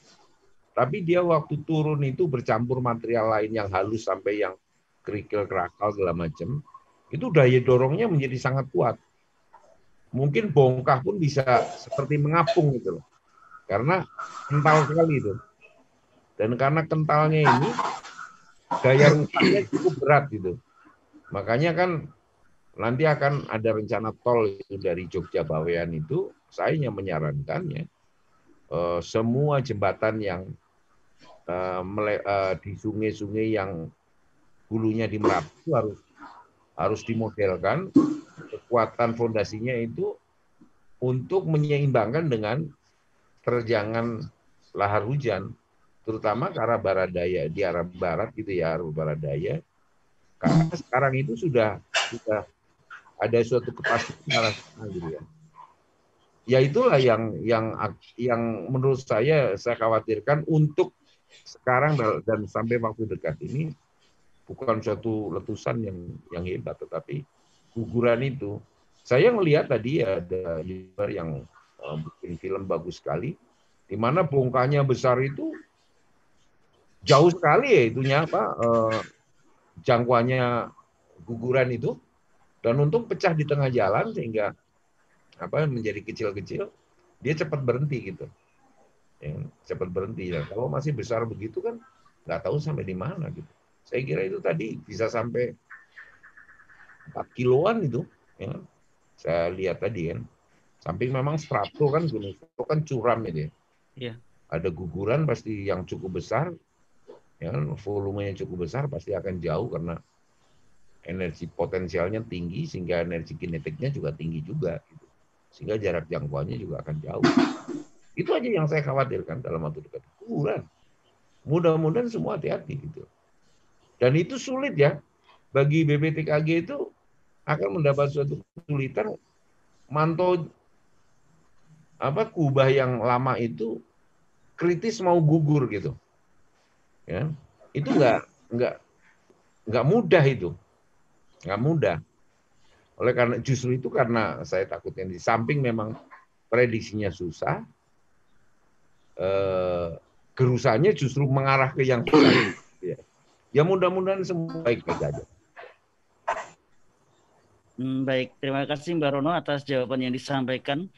Tapi dia waktu turun itu bercampur material lain yang halus sampai yang kerikil kerakal segala macam. Itu daya dorongnya menjadi sangat kuat. Mungkin bongkah pun bisa seperti mengapung gitu loh. Karena kental sekali itu. Dan karena kentalnya ini daya rusaknya cukup berat gitu. Makanya kan nanti akan ada rencana tol itu dari Jogja Bawean itu, saya yang menyarankannya semua jembatan yang di sungai-sungai yang hulunya di Merapi itu harus dimodelkan kekuatan fondasinya itu untuk menyeimbangkan dengan terjangan lahar hujan, terutama ke arah Baradaya, di arah barat gitu ya, arah Baradaya. Karena sekarang itu sudah ada suatu kepastian gitu ya. Ya itulah yang menurut saya khawatirkan untuk sekarang dan sampai waktu dekat ini bukan suatu letusan yang hebat, tetapi guguran itu. Saya melihat tadi ada YouTuber yang bikin film bagus sekali, di mana bongkahnya besar itu jauh sekali ya itunya jangkauannya guguran itu. Dan untung pecah di tengah jalan sehingga menjadi kecil-kecil, dia cepat berhenti gitu. Ya, cepat berhenti. Ya. Kalau masih besar begitu kan nggak tahu sampai di mana gitu. Saya kira itu tadi bisa sampai 4 kiloan itu. Ya. Saya lihat tadi kan. Samping memang strato kan gunung strato kan curam itu ya. Iya. Ada guguran pasti yang cukup besar. Ya, volumenya cukup besar pasti akan jauh karena energi potensialnya tinggi sehingga energi kinetiknya juga tinggi juga gitu. Sehingga jarak jangkauannya juga akan jauh. Itu aja yang saya khawatirkan dalam waktu dekat. Kurang. Mudah-mudahan semua hati-hati gitu. Dan itu sulit ya bagi BPTKG itu akan mendapat suatu kesulitan mantau kubah yang lama itu kritis mau gugur gitu. Ya. Itu nggak mudah itu. Nggak mudah. Oleh karena justru itu karena saya takutnya di samping memang prediksinya susah, kerusakannya justru mengarah ke yang susah. Ya mudah-mudahan semua baik-baik aja. Baik, terima kasih Mbak Rono atas jawaban yang disampaikan.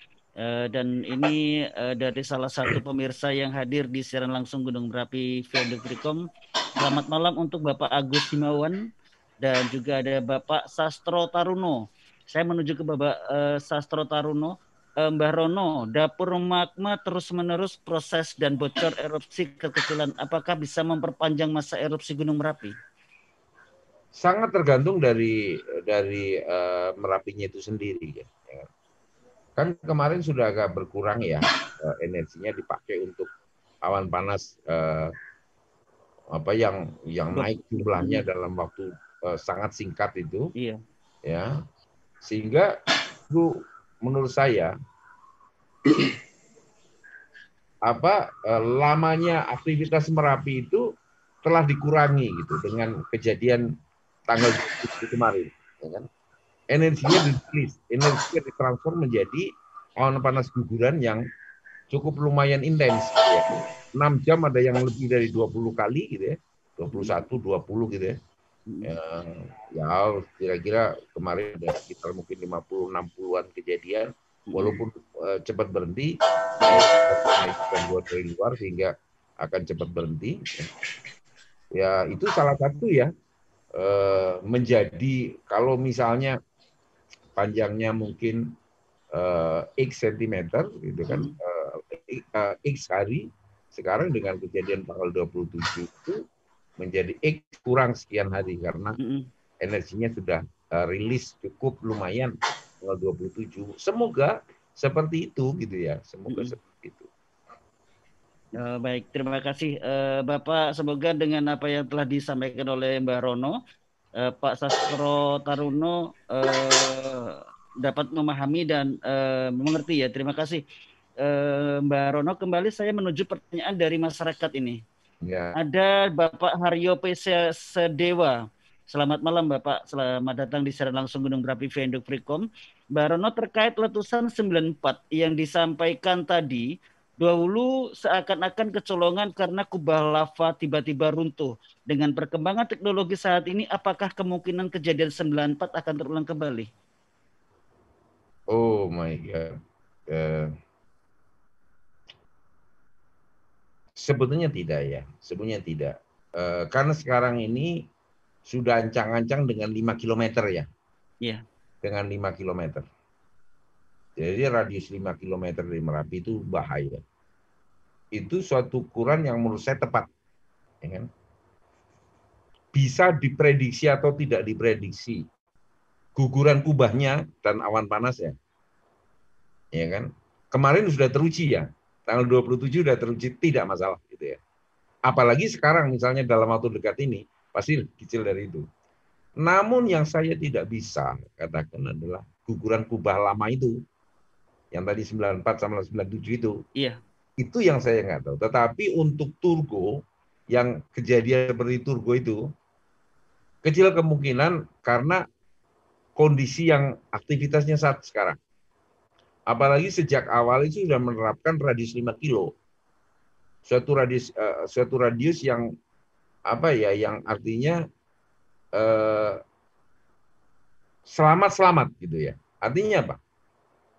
Dan ini dari salah satu pemirsa yang hadir di siaran langsung Gunung Merapi Viaduct Freecom. Selamat malam untuk Bapak Agus Himawan dan juga ada Bapak Sastro Taruno. Saya menuju ke Bapak Sastro Taruno. Mbak Rono, dapur magma terus-menerus proses dan bocor erupsi kekecilan. Apakah bisa memperpanjang masa erupsi Gunung Merapi? Sangat tergantung dari Merapinya itu sendiri. Ya. Kan kemarin sudah agak berkurang ya energinya dipakai untuk awan panas yang naik jumlahnya dalam waktu sangat singkat itu. Iya. Ya. Sehingga itu menurut saya lamanya aktivitas Merapi itu telah dikurangi gitu dengan kejadian tanggal 20 kemarin, ya kan? Energinya ditransfer menjadi awan panas guguran yang cukup lumayan intens. Ya. 6 jam ada yang lebih dari 20 kali gitu ya, 21, 20 gitu ya. Ya kira-kira kemarin ada sekitar mungkin 50-60-an kejadian, walaupun cepat berhenti, buat dari luar sehingga akan cepat berhenti. Ya itu salah satu ya menjadi kalau misalnya panjangnya mungkin X sentimeter gitu kan, X hari, sekarang dengan kejadian tanggal 27 itu menjadi X kurang sekian hari karena energinya sudah rilis cukup lumayan tanggal 27. Semoga seperti itu gitu ya, semoga seperti itu. Baik, terima kasih Bapak. Semoga dengan apa yang telah disampaikan oleh Mbak Rono, Pak Sastro Taruno dapat memahami dan mengerti ya. Terima kasih Mbak Rono. Kembali saya menuju pertanyaan dari masyarakat ini. Ya. Ada Bapak Haryo PC Sedewa. Selamat malam Bapak, selamat datang di siaran langsung Gunung Merapi Viaduct Freecom. Mbak Rono, terkait letusan 94 yang disampaikan tadi, dahulu seakan-akan kecolongan karena kubah lava tiba-tiba runtuh. Dengan perkembangan teknologi saat ini, apakah kemungkinan kejadian 94 akan terulang kembali? Oh my God. Sebetulnya tidak ya, sebetulnya tidak. Karena sekarang ini sudah ancang-ancang dengan 5 km ya. Iya. Dengan 5 km. Jadi radius 5 km dari Merapi itu bahaya. Itu suatu ukuran yang menurut saya tepat. Ya kan? Bisa diprediksi atau tidak diprediksi guguran kubahnya dan awan panasnya. Ya kan? Kemarin sudah teruji ya. Tanggal 27 sudah teruji, tidak masalah gitu ya. Apalagi sekarang misalnya dalam waktu dekat ini pasti kecil dari itu. Namun yang saya tidak bisa katakan adalah guguran kubah lama itu. Yang tadi 94 sama 97 itu. Iya. Itu yang saya nggak tahu. Tetapi untuk Turgo, yang kejadian seperti Turgo itu, kecil kemungkinan karena kondisi yang aktivitasnya saat sekarang. Apalagi sejak awal itu sudah menerapkan radius 5 kilo. Suatu radius yang yang artinya selamat gitu ya. Artinya apa?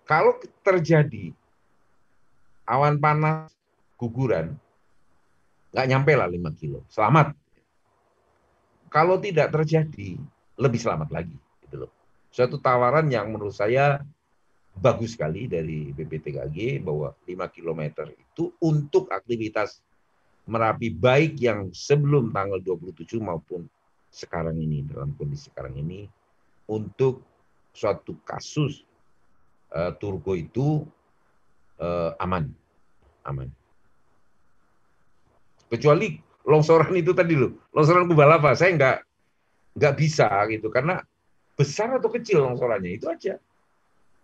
Kalau terjadi awan panas guguran, nggak nyampe lah 5 kilo, selamat. Kalau tidak terjadi, lebih selamat lagi. Gitu loh. Suatu tawaran yang menurut saya bagus sekali dari BPTKG bahwa 5 km itu untuk aktivitas Merapi baik yang sebelum tanggal 27 maupun sekarang ini, dalam kondisi sekarang ini, untuk suatu kasus Turgo itu aman. aman. Kecuali longsoran itu tadi loh, longsoran kubah lava, saya nggak bisa gitu, karena besar atau kecil longsorannya itu aja,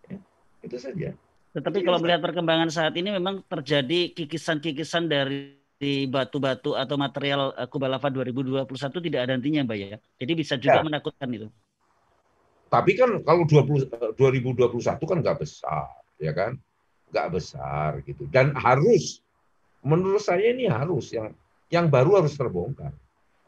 ya, itu saja. Tetapi kalau melihat perkembangan saat ini memang terjadi kikisan-kikisan dari batu-batu atau material kubah lava 2021 tidak ada hentinya, Mbak ya. Jadi bisa juga menakutkan itu. Tapi kan kalau 2021 kan nggak besar, ya kan? Nggak besar gitu. Dan harus, menurut saya ini harus yang baru harus terbongkar.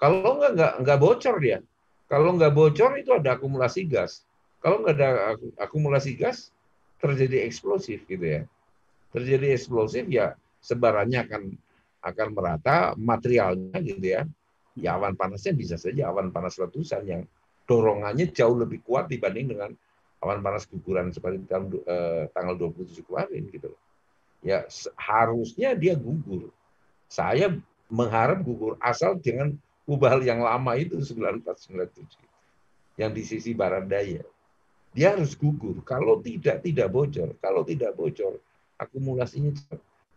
Kalau nggak bocor dia. Kalau nggak bocor itu ada akumulasi gas. Kalau nggak ada akumulasi gas, terjadi eksplosif gitu ya. Terjadi eksplosif ya sebarannya akan merata, materialnya gitu ya. Ya awan panasnya bisa saja awan panas letusan yang dorongannya jauh lebih kuat dibanding dengan awan panas guguran seperti tanggal 27 kemarin gitu. Ya harusnya dia gugur. Saya mengharap gugur asal dengan kubah yang lama itu 9497 yang di sisi barat daya. Dia harus gugur. Kalau tidak bocor. Kalau tidak bocor, akumulasinya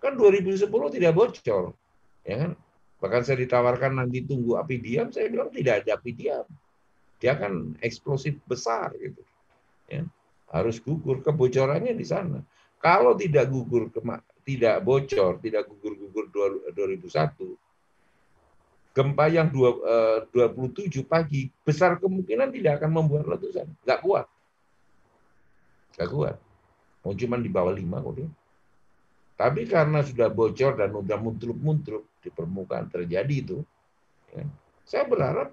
kan 2010 tidak bocor, ya kan? Bahkan saya ditawarkan nanti tunggu api diam, saya bilang tidak ada api diam. Dia kan eksplosif besar gitu. Ya. Harus gugur, kebocorannya di sana. Kalau tidak gugur, tidak bocor, tidak gugur 2001, gempa yang 27 pagi, besar kemungkinan tidak akan membuat letusan. Nggak kuat. Nggak kuat. Mau cuma di bawah 5 kok dia. Tapi karena sudah bocor dan sudah muncul di permukaan terjadi itu, ya, saya berharap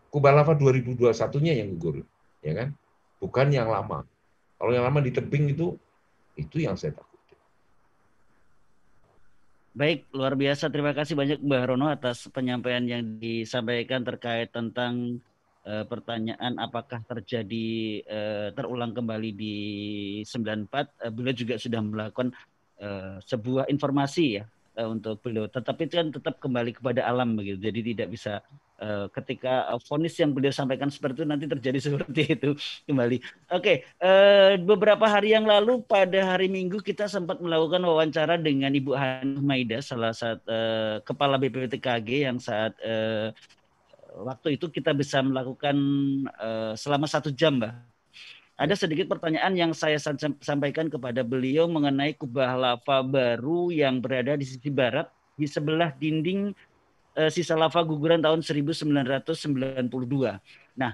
kubah lava 2021-nya yang gugur, ya kan? Bukan yang lama. Kalau yang lama di tebing itu yang saya takut. Baik, luar biasa. Terima kasih banyak Mbak Rono atas penyampaian yang disampaikan terkait tentang pertanyaan apakah terjadi terulang kembali di 94. Beliau juga sudah melakukan sebuah informasi ya untuk beliau. Tetapi itu kan tetap kembali kepada alam begitu. Jadi tidak bisa ketika vonis yang beliau sampaikan seperti itu nanti terjadi seperti itu kembali. Oke, beberapa hari yang lalu pada hari Minggu kita sempat melakukan wawancara dengan Ibu Hanum Maida, salah satu kepala BPPTKG yang saat waktu itu kita bisa melakukan selama 1 jam, Mbak. Ada sedikit pertanyaan yang saya sampaikan kepada beliau mengenai kubah lava baru yang berada di sisi barat di sebelah dinding sisa lava guguran tahun 1992. Nah,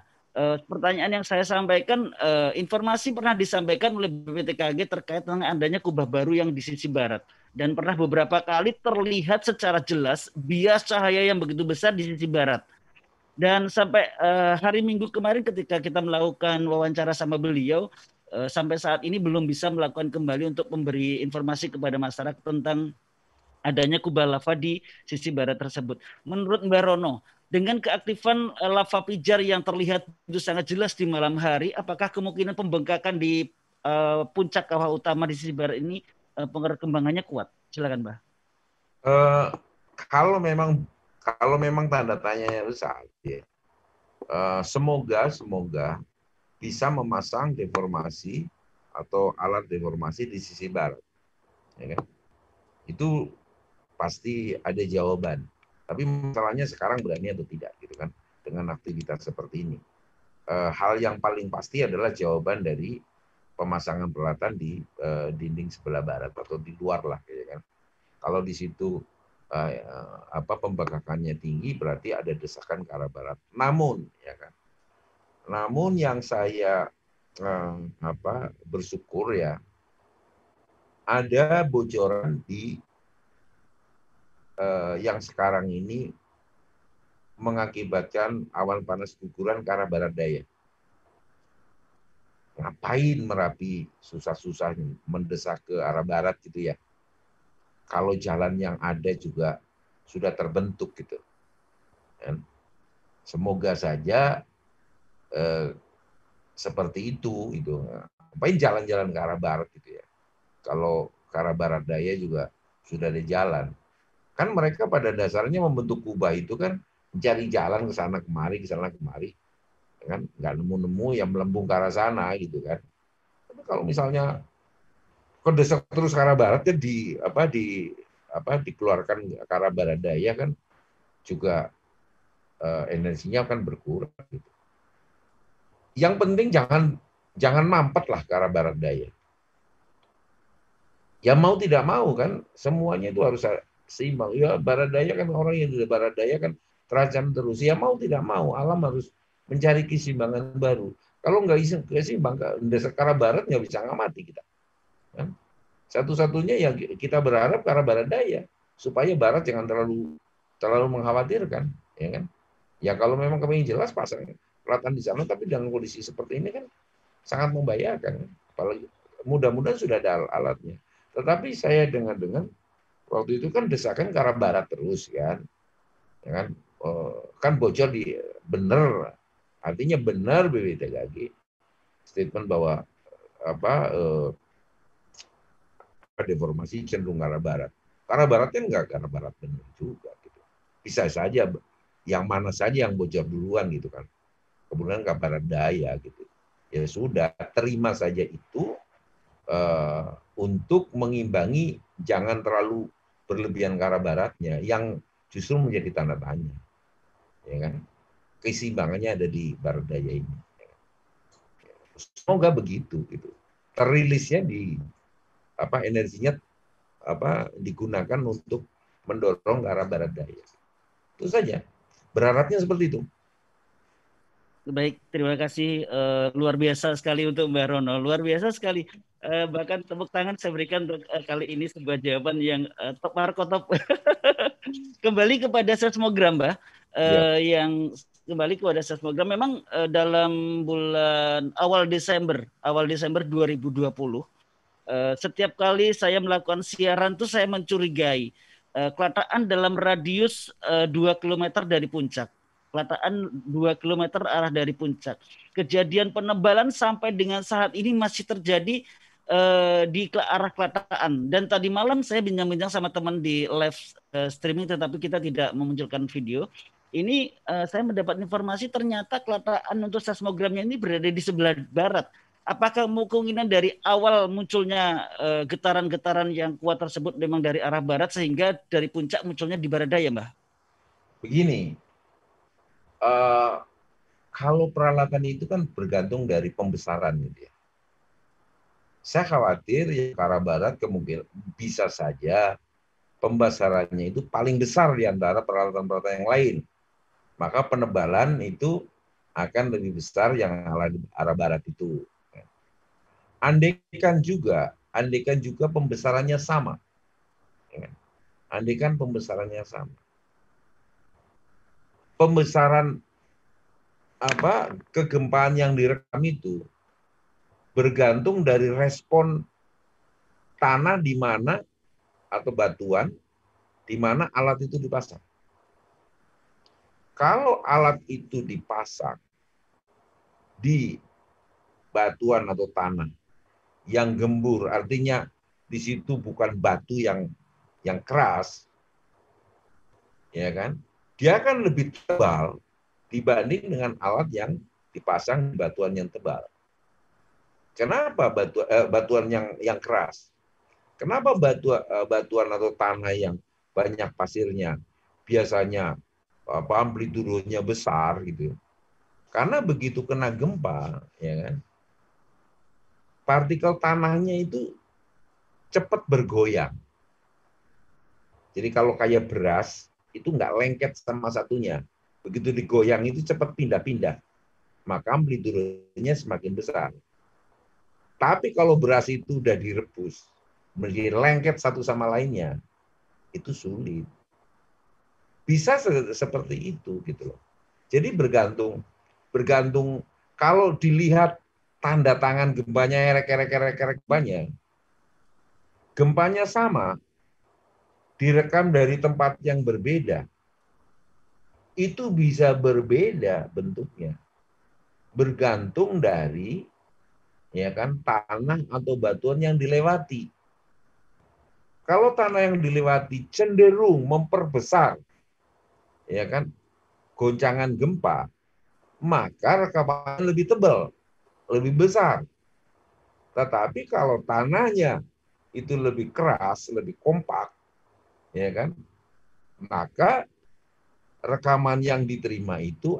pertanyaan yang saya sampaikan, informasi pernah disampaikan oleh BPPTKG terkait dengan adanya kubah baru yang di sisi barat. Dan pernah beberapa kali terlihat secara jelas bias cahaya yang begitu besar di sisi barat. Dan sampai hari Minggu kemarin ketika kita melakukan wawancara sama beliau, sampai saat ini belum bisa melakukan kembali untuk memberi informasi kepada masyarakat tentang adanya kubah lava di sisi barat tersebut. Menurut Mbak Rono, dengan keaktifan lava pijar yang terlihat itu sangat jelas di malam hari, apakah kemungkinan pembengkakan di puncak kawah utama di sisi barat ini perkembangannya kuat? Silakan, Mbak. Kalau memang tanda tanyanya besar, ya. Semoga bisa memasang deformasi atau alat deformasi di sisi barat, ya kan? Itu pasti ada jawaban. Tapi masalahnya sekarang berani atau tidak, gitu kan? Dengan aktivitas seperti ini, hal yang paling pasti adalah jawaban dari pemasangan peralatan di dinding sebelah barat atau di luar lah, ya kan? Kalau di situ pembengkakannya tinggi berarti ada desakan ke arah barat. Namun yang saya bersyukur ya, ada bocoran di yang sekarang ini mengakibatkan awan panas guguran ke arah barat daya. Ngapain Merapi susah-susah mendesak ke arah barat gitu ya? Kalau jalan yang ada juga sudah terbentuk gitu. Dan semoga saja seperti itu. Ngapain jalan-jalan ke arah barat gitu ya? Kalau ke arah barat daya juga sudah ada jalan. Kan mereka pada dasarnya membentuk kubah itu kan mencari jalan ke sana kemari, kan nggak nemu-nemu yang melembung ke arah sana gitu kan. Tapi kalau misalnya Kalau desak terus ke arah barat ya dikeluarkan ke arah barat daya kan juga energinya akan berkurang. Gitu. Yang penting jangan mampet lah ke arah barat daya. Ya mau tidak mau kan semuanya itu harus seimbang. Ya barat daya kan orang yang di barat daya kan terancam terus. Ya mau tidak mau alam harus mencari keseimbangan baru. Kalau nggak seimbang, desak ke arah barat nggak bisa ngamati kita. Kan? Satu-satunya yang kita berharap ke arah barat daya supaya barat jangan terlalu mengkhawatirkan, ya kan? Ya kalau memang kami jelas pasang pelatihan di sana, tapi dengan kondisi seperti ini kan sangat membahayakan. Apalagi mudah-mudahan sudah ada alatnya. Tetapi saya dengar waktu itu kan desakan ke arah barat terus kan, ya kan? Kan bocor benar, artinya benar BPTKG statement bahwa deformasi cenderung ke arah barat. Ke arah barat kan nggak ke arah barat benar juga. Gitu. Bisa saja yang mana saja yang bocor duluan gitu kan. Kemudian ke barat daya gitu. Ya sudah, terima saja itu untuk mengimbangi jangan terlalu berlebihan ke arah baratnya yang justru menjadi tanda tanya. Ya kan? Keseimbangannya ada di barat daya ini. Semoga begitu gitu. Terilisnya energinya digunakan untuk mendorong ke arah barat daya. Itu saja. Berharapnya seperti itu. Baik, terima kasih. Luar biasa sekali untuk Mbak Rono. Luar biasa sekali. Bahkan tepuk tangan saya berikan untuk kali ini sebuah jawaban yang top marko top. Kembali kepada seismogram, Mbak. Yang kembali kepada seismogram. Memang dalam bulan awal Desember 2020. Setiap kali saya melakukan siaran tuh saya mencurigai kelatakan dalam radius 2 km dari puncak. Kelatakan 2 km arah dari puncak. Kejadian penebalan sampai dengan saat ini masih terjadi di arah kelatakan. Dan tadi malam saya bincang-bincang sama teman di live streaming tetapi kita tidak memunculkan video. Ini saya mendapat informasi ternyata kelatakan untuk seismogramnya ini berada di sebelah barat. Apakah kemungkinan dari awal munculnya getaran-getaran yang kuat tersebut memang dari arah barat sehingga dari puncak munculnya di barat daya, Mbak? Begini, kalau peralatan itu kan bergantung dari pembesaran gitu ya. Saya khawatir ya ke arah barat kemungkinan bisa saja pembesarannya itu paling besar di antara peralatan-peralatan yang lain. Maka penebalan itu akan lebih besar yang arah barat itu. Andaikan juga pembesarannya sama. Andaikan pembesarannya sama. Pembesaran kegempaan yang direkam itu bergantung dari respon tanah di mana atau batuan di mana alat itu dipasang. Kalau alat itu dipasang di batuan atau tanah yang gembur, artinya di situ bukan batu yang keras, ya kan? Dia akan lebih tebal dibanding dengan alat yang dipasang di batuan yang tebal. Kenapa batuan yang keras? Kenapa batuan atau tanah yang banyak pasirnya biasanya amplitudenya besar gitu? Karena begitu kena gempa, ya kan? Partikel tanahnya itu cepat bergoyang. Jadi kalau kayak beras, itu nggak lengket sama satunya. Begitu digoyang itu cepat pindah-pindah. Maka amplitudenya semakin besar. Tapi kalau beras itu udah direbus, menjadi lengket satu sama lainnya, itu sulit. Bisa seperti itu gitu loh. Jadi bergantung kalau dilihat tanda tangan gempanya erek banyak. Gempanya sama, direkam dari tempat yang berbeda. Itu bisa berbeda bentuknya. Bergantung dari ya kan tanah atau batuan yang dilewati. Kalau tanah yang dilewati cenderung memperbesar ya kan goncangan gempa, maka rekaman lebih tebal, lebih besar. Tetapi kalau tanahnya itu lebih keras, lebih kompak, ya kan? Maka rekaman yang diterima itu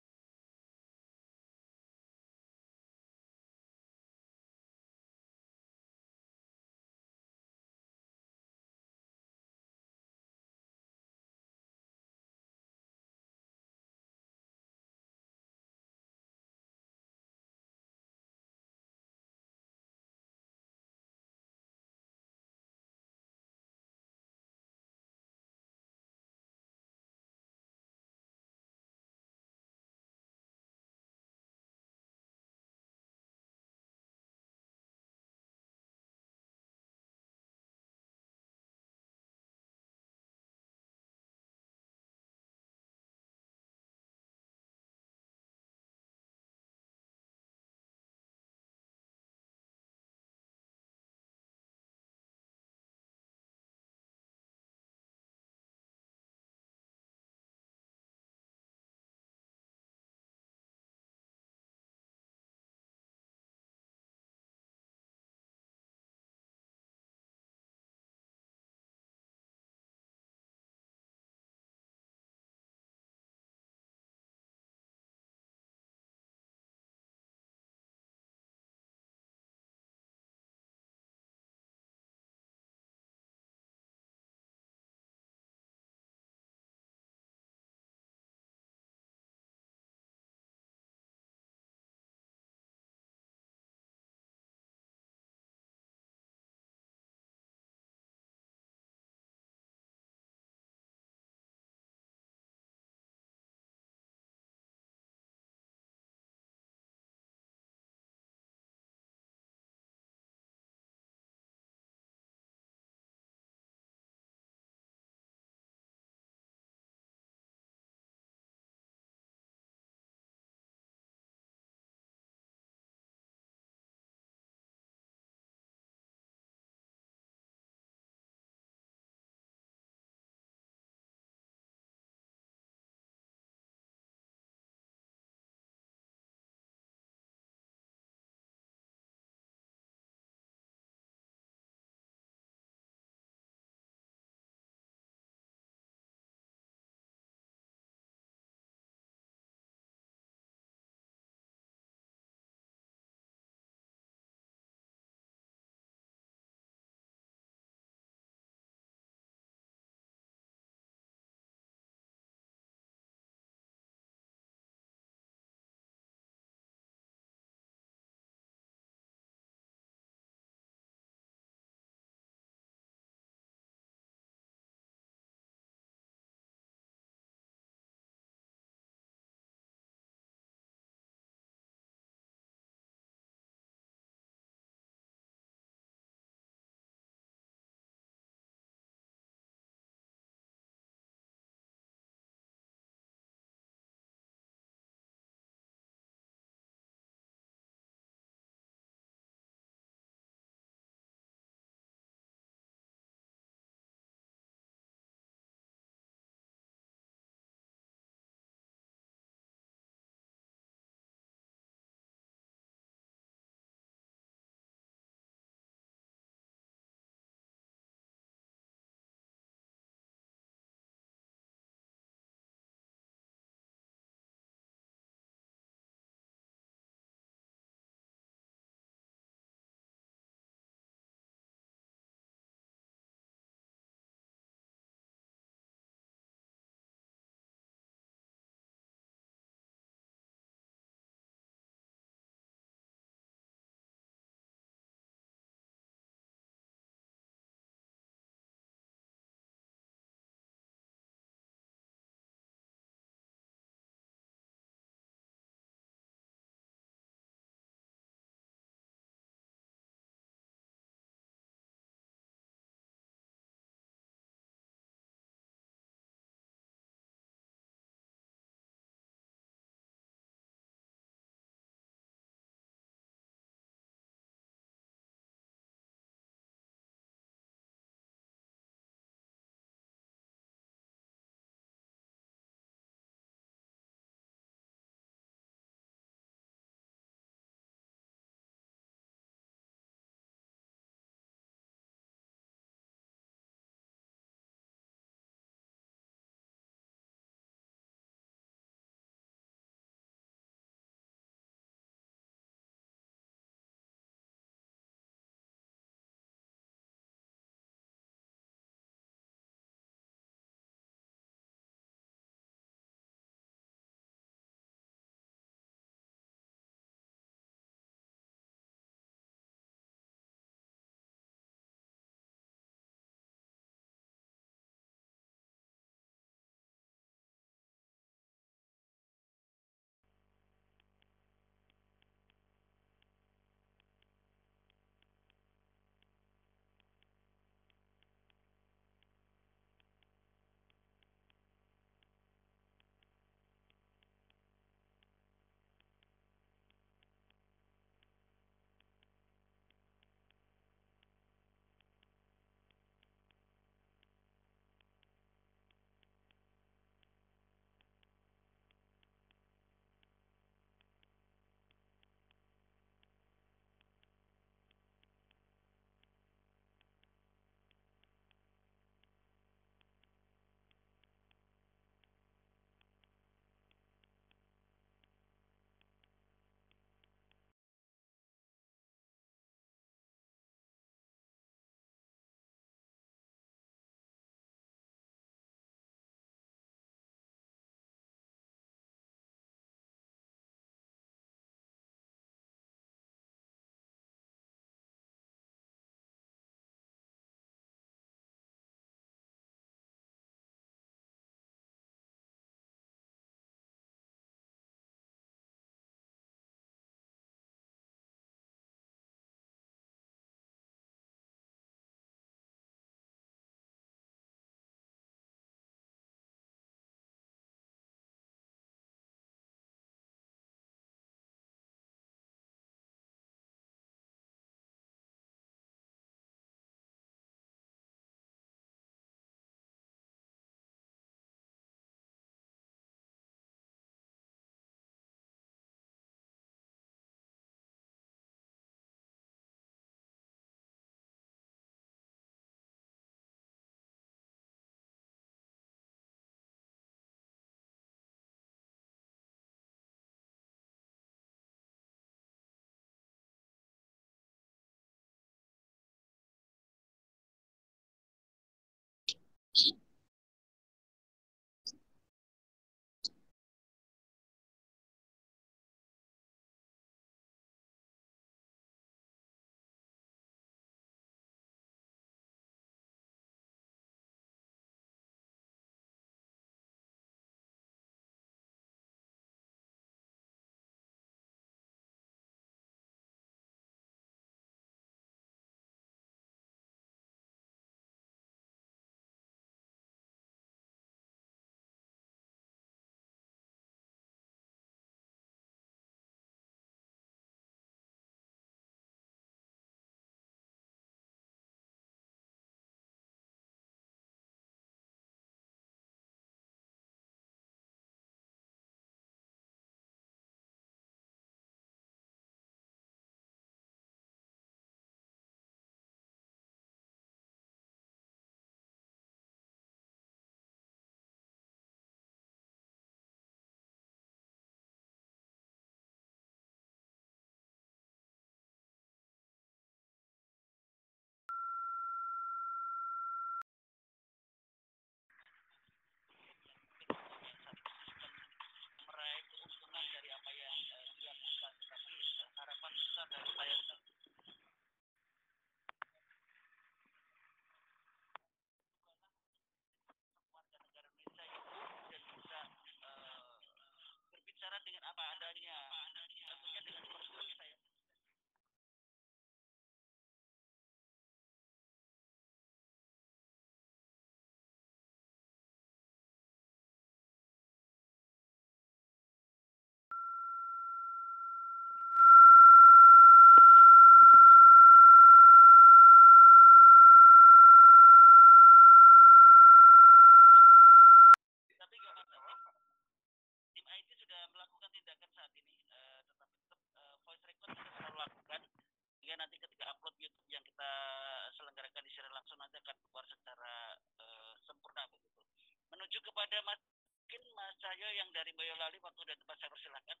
yang dari Boyolali, waktu dan tempat saya persilakan.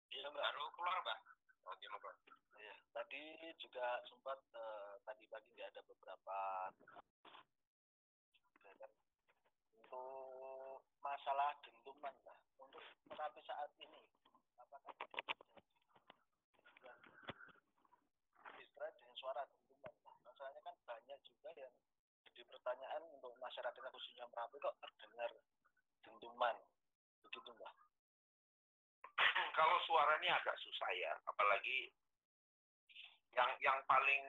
Iya Mbak, keluar Mbak. Oke Mbak. Ya, tadi juga sempat tadi pagi ada beberapa untuk masalah dentuman Mbak. Untuk Merapi saat ini, apakah istirahat dengan suara dentuman? Masalahnya kan banyak juga yang jadi pertanyaan untuk masyarakat khususnya Merapi kok terdengar dentuman, begitu Mbak? Kalau suaranya agak susah ya, apalagi yang paling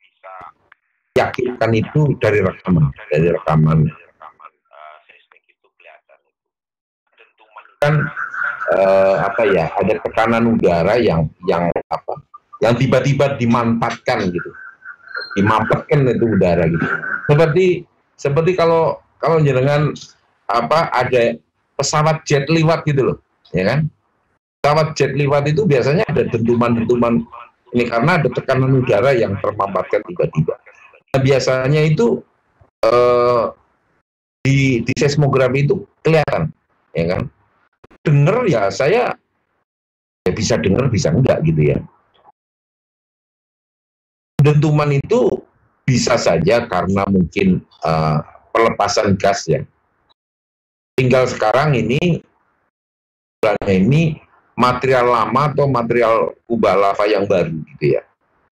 bisa yakinkan itu dari rekaman seismik itu kelihatan itu dentuman kan ada tekanan udara yang tiba-tiba dimampatkan gitu, itu udara gitu, seperti kalau jenengan ada pesawat jet liwat gitu loh, ya kan? Pesawat jet liwat itu biasanya ada dentuman-dentuman ini karena ada tekanan udara yang termampatkan tiba-tiba. Nah, biasanya itu di seismografi itu kelihatan, ya kan? Dengar ya saya bisa dengar bisa enggak gitu ya. Dentuman itu bisa saja karena mungkin pelepasan gas ya. Tinggal sekarang ini material lama atau material kubah lava yang baru gitu ya.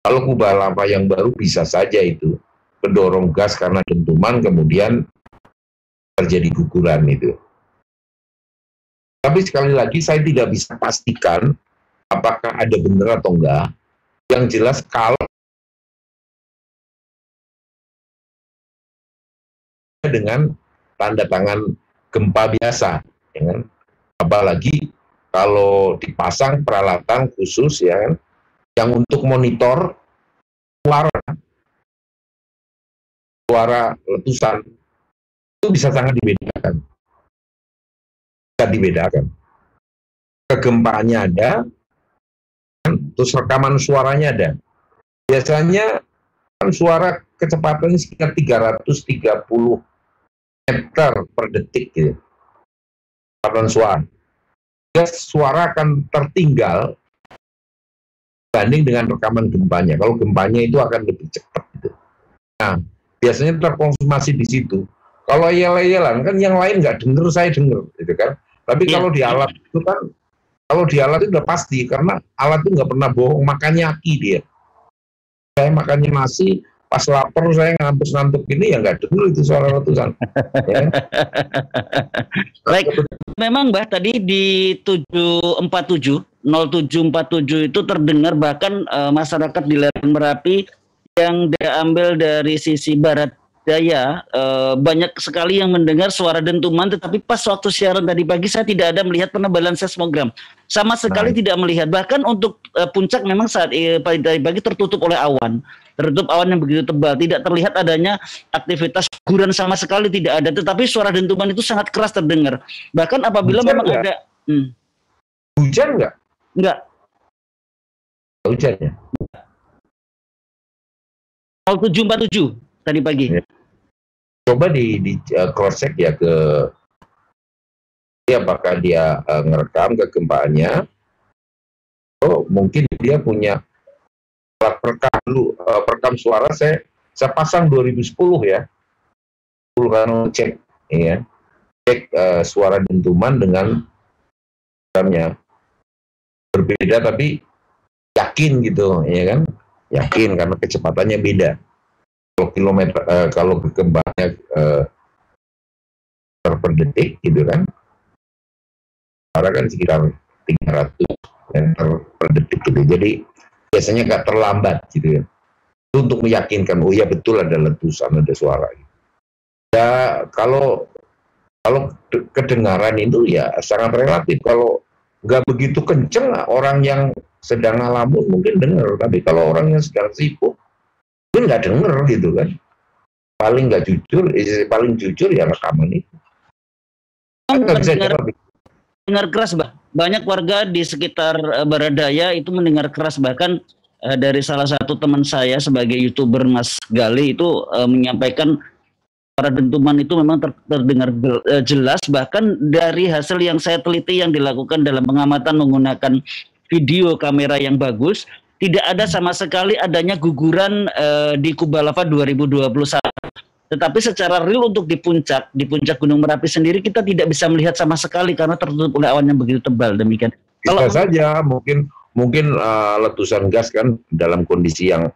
Kalau kubah lava yang baru bisa saja itu mendorong gas karena dentuman kemudian terjadi guguran itu. Tapi sekali lagi saya tidak bisa pastikan apakah ada benar atau enggak. Yang jelas kalau dengan tanda tangan gempa biasa, ya kan? Apalagi kalau dipasang peralatan khusus ya kan, yang untuk monitor suara letusan itu bisa sangat dibedakan. Kegempaannya ada, terus rekaman suaranya ada. Biasanya kan suara kecepatannya sekitar 330 meter per detik gitu. Kecepatan suara akan tertinggal banding dengan rekaman gempanya. Kalau gempanya itu akan lebih cepat gitu. Nah, biasanya terkonfirmasi di situ. Kalau yel-yelan kan yang lain nggak denger, saya denger gitu kan. Tapi kalau di alat itu kan, kalau di alat itu udah pasti karena alat itu nggak pernah bohong, makannya aki dia. Saya makannya nasi, pas lapar saya ngantuk ini ya nggak denger itu suara letusan. Ya. Baik, memang Mbah tadi di 0747 itu terdengar bahkan masyarakat di lereng Merapi yang diambil dari sisi barat daya banyak sekali yang mendengar suara dentuman, tetapi pas waktu siaran tadi pagi saya tidak ada melihat penebalan seismogram sama sekali, tidak melihat. Bahkan untuk puncak memang saat tadi pagi tertutup oleh awan yang begitu tebal, tidak terlihat adanya aktivitas guguran sama sekali, tidak ada, tetapi suara dentuman itu sangat keras terdengar. Bahkan apabila hujan memang enggak? Ada hujan enggak hujannya 0747 tadi pagi. Coba di cross check ya ke apakah dia ngerekam kegempaannya. Oh, mungkin dia punya alat perekam suara. Saya pasang 2010 ya. 10 kan cek ya. Cek suara dentuman dengan rekamnya. Berbeda tapi yakin gitu, ya kan? Yakin karena kecepatannya beda. Kalau gempanya per detik gitu kan, suara kan sekitar 300 meter per detik gitu. Jadi biasanya nggak terlambat gitu ya. Itu untuk meyakinkan, oh ya betul ada letusan, ada suara. Ya kalau kedengaran itu ya sangat relatif. Kalau nggak begitu kenceng, orang yang sedang ngalamun mungkin dengar, tapi kalau orang yang sedang sibuk mungkin nggak denger gitu kan. Paling jujur ya rekaman itu. Nggak bisa dengar keras, Mbak. Banyak warga di sekitar Baradaya itu mendengar keras, bahkan dari salah satu teman saya sebagai YouTuber Mas Gali itu menyampaikan para dentuman itu memang terdengar jelas. Bahkan dari hasil yang saya teliti yang dilakukan dalam pengamatan menggunakan video kamera yang bagus, tidak ada sama sekali adanya guguran di Kubah Lava 2021. Tetapi secara real untuk di puncak Gunung Merapi sendiri kita tidak bisa melihat sama sekali karena tertutup oleh awan yang begitu tebal. Demikian. Bisa saja mungkin letusan gas kan dalam kondisi yang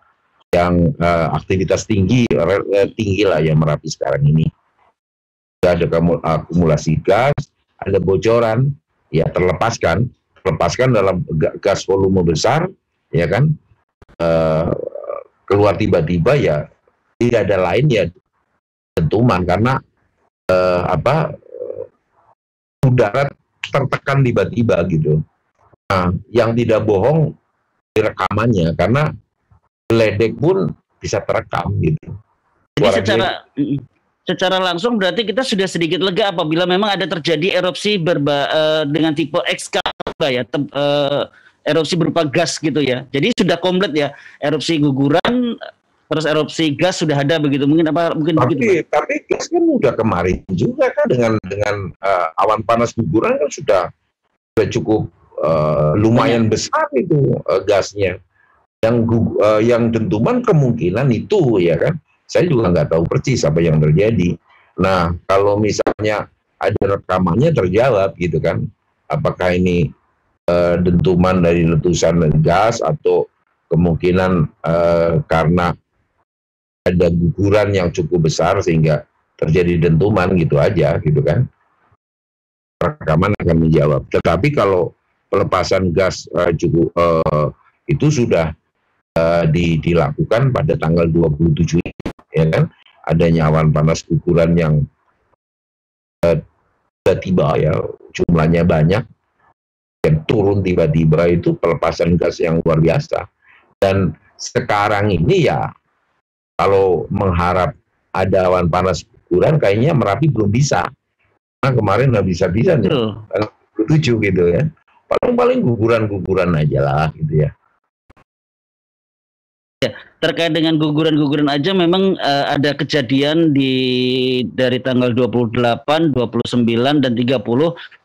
aktivitas tinggi lah yang Merapi sekarang ini. Ada akumulasi gas, ada bocoran, ya terlepaskan dalam gas volume besar, ya kan, keluar tiba-tiba, ya tidak ada lain ya dentuman karena udara tertekan tiba-tiba gitu. Nah, yang tidak bohong di rekamannya karena geledek pun bisa terekam gitu. Jadi secara langsung berarti kita sudah sedikit lega apabila memang ada terjadi erupsi dengan tipe ekskavator ya, erupsi berupa gas gitu ya. Jadi sudah komplit ya, erupsi guguran, terus erupsi gas sudah ada begitu. Mungkin begitu. Tapi gas kan udah kemarin juga kan dengan awan panas guguran kan sudah cukup lumayan besar itu gasnya. Yang dentuman kemungkinan itu ya kan, saya juga nggak tahu persis apa yang terjadi. Nah kalau misalnya ada rekamannya terjawab gitu kan, apakah ini dentuman dari letusan gas atau kemungkinan karena ada guguran yang cukup besar sehingga terjadi dentuman gitu aja gitu kan, rekaman akan menjawab. Tetapi kalau pelepasan gas itu sudah dilakukan pada tanggal 27 ya kan, adanya awan panas guguran yang tiba-tiba ya, jumlahnya banyak dan turun tiba-tiba, itu pelepasan gas yang luar biasa. Dan sekarang ini ya kalau mengharap ada awan panas guguran kayaknya Merapi belum bisa, karena kemarin nggak bisa-bisa nih 27 gitu ya, paling guguran aja lah gitu ya. Ya, terkait dengan guguran aja memang ada kejadian dari tanggal 28, 29 dan 30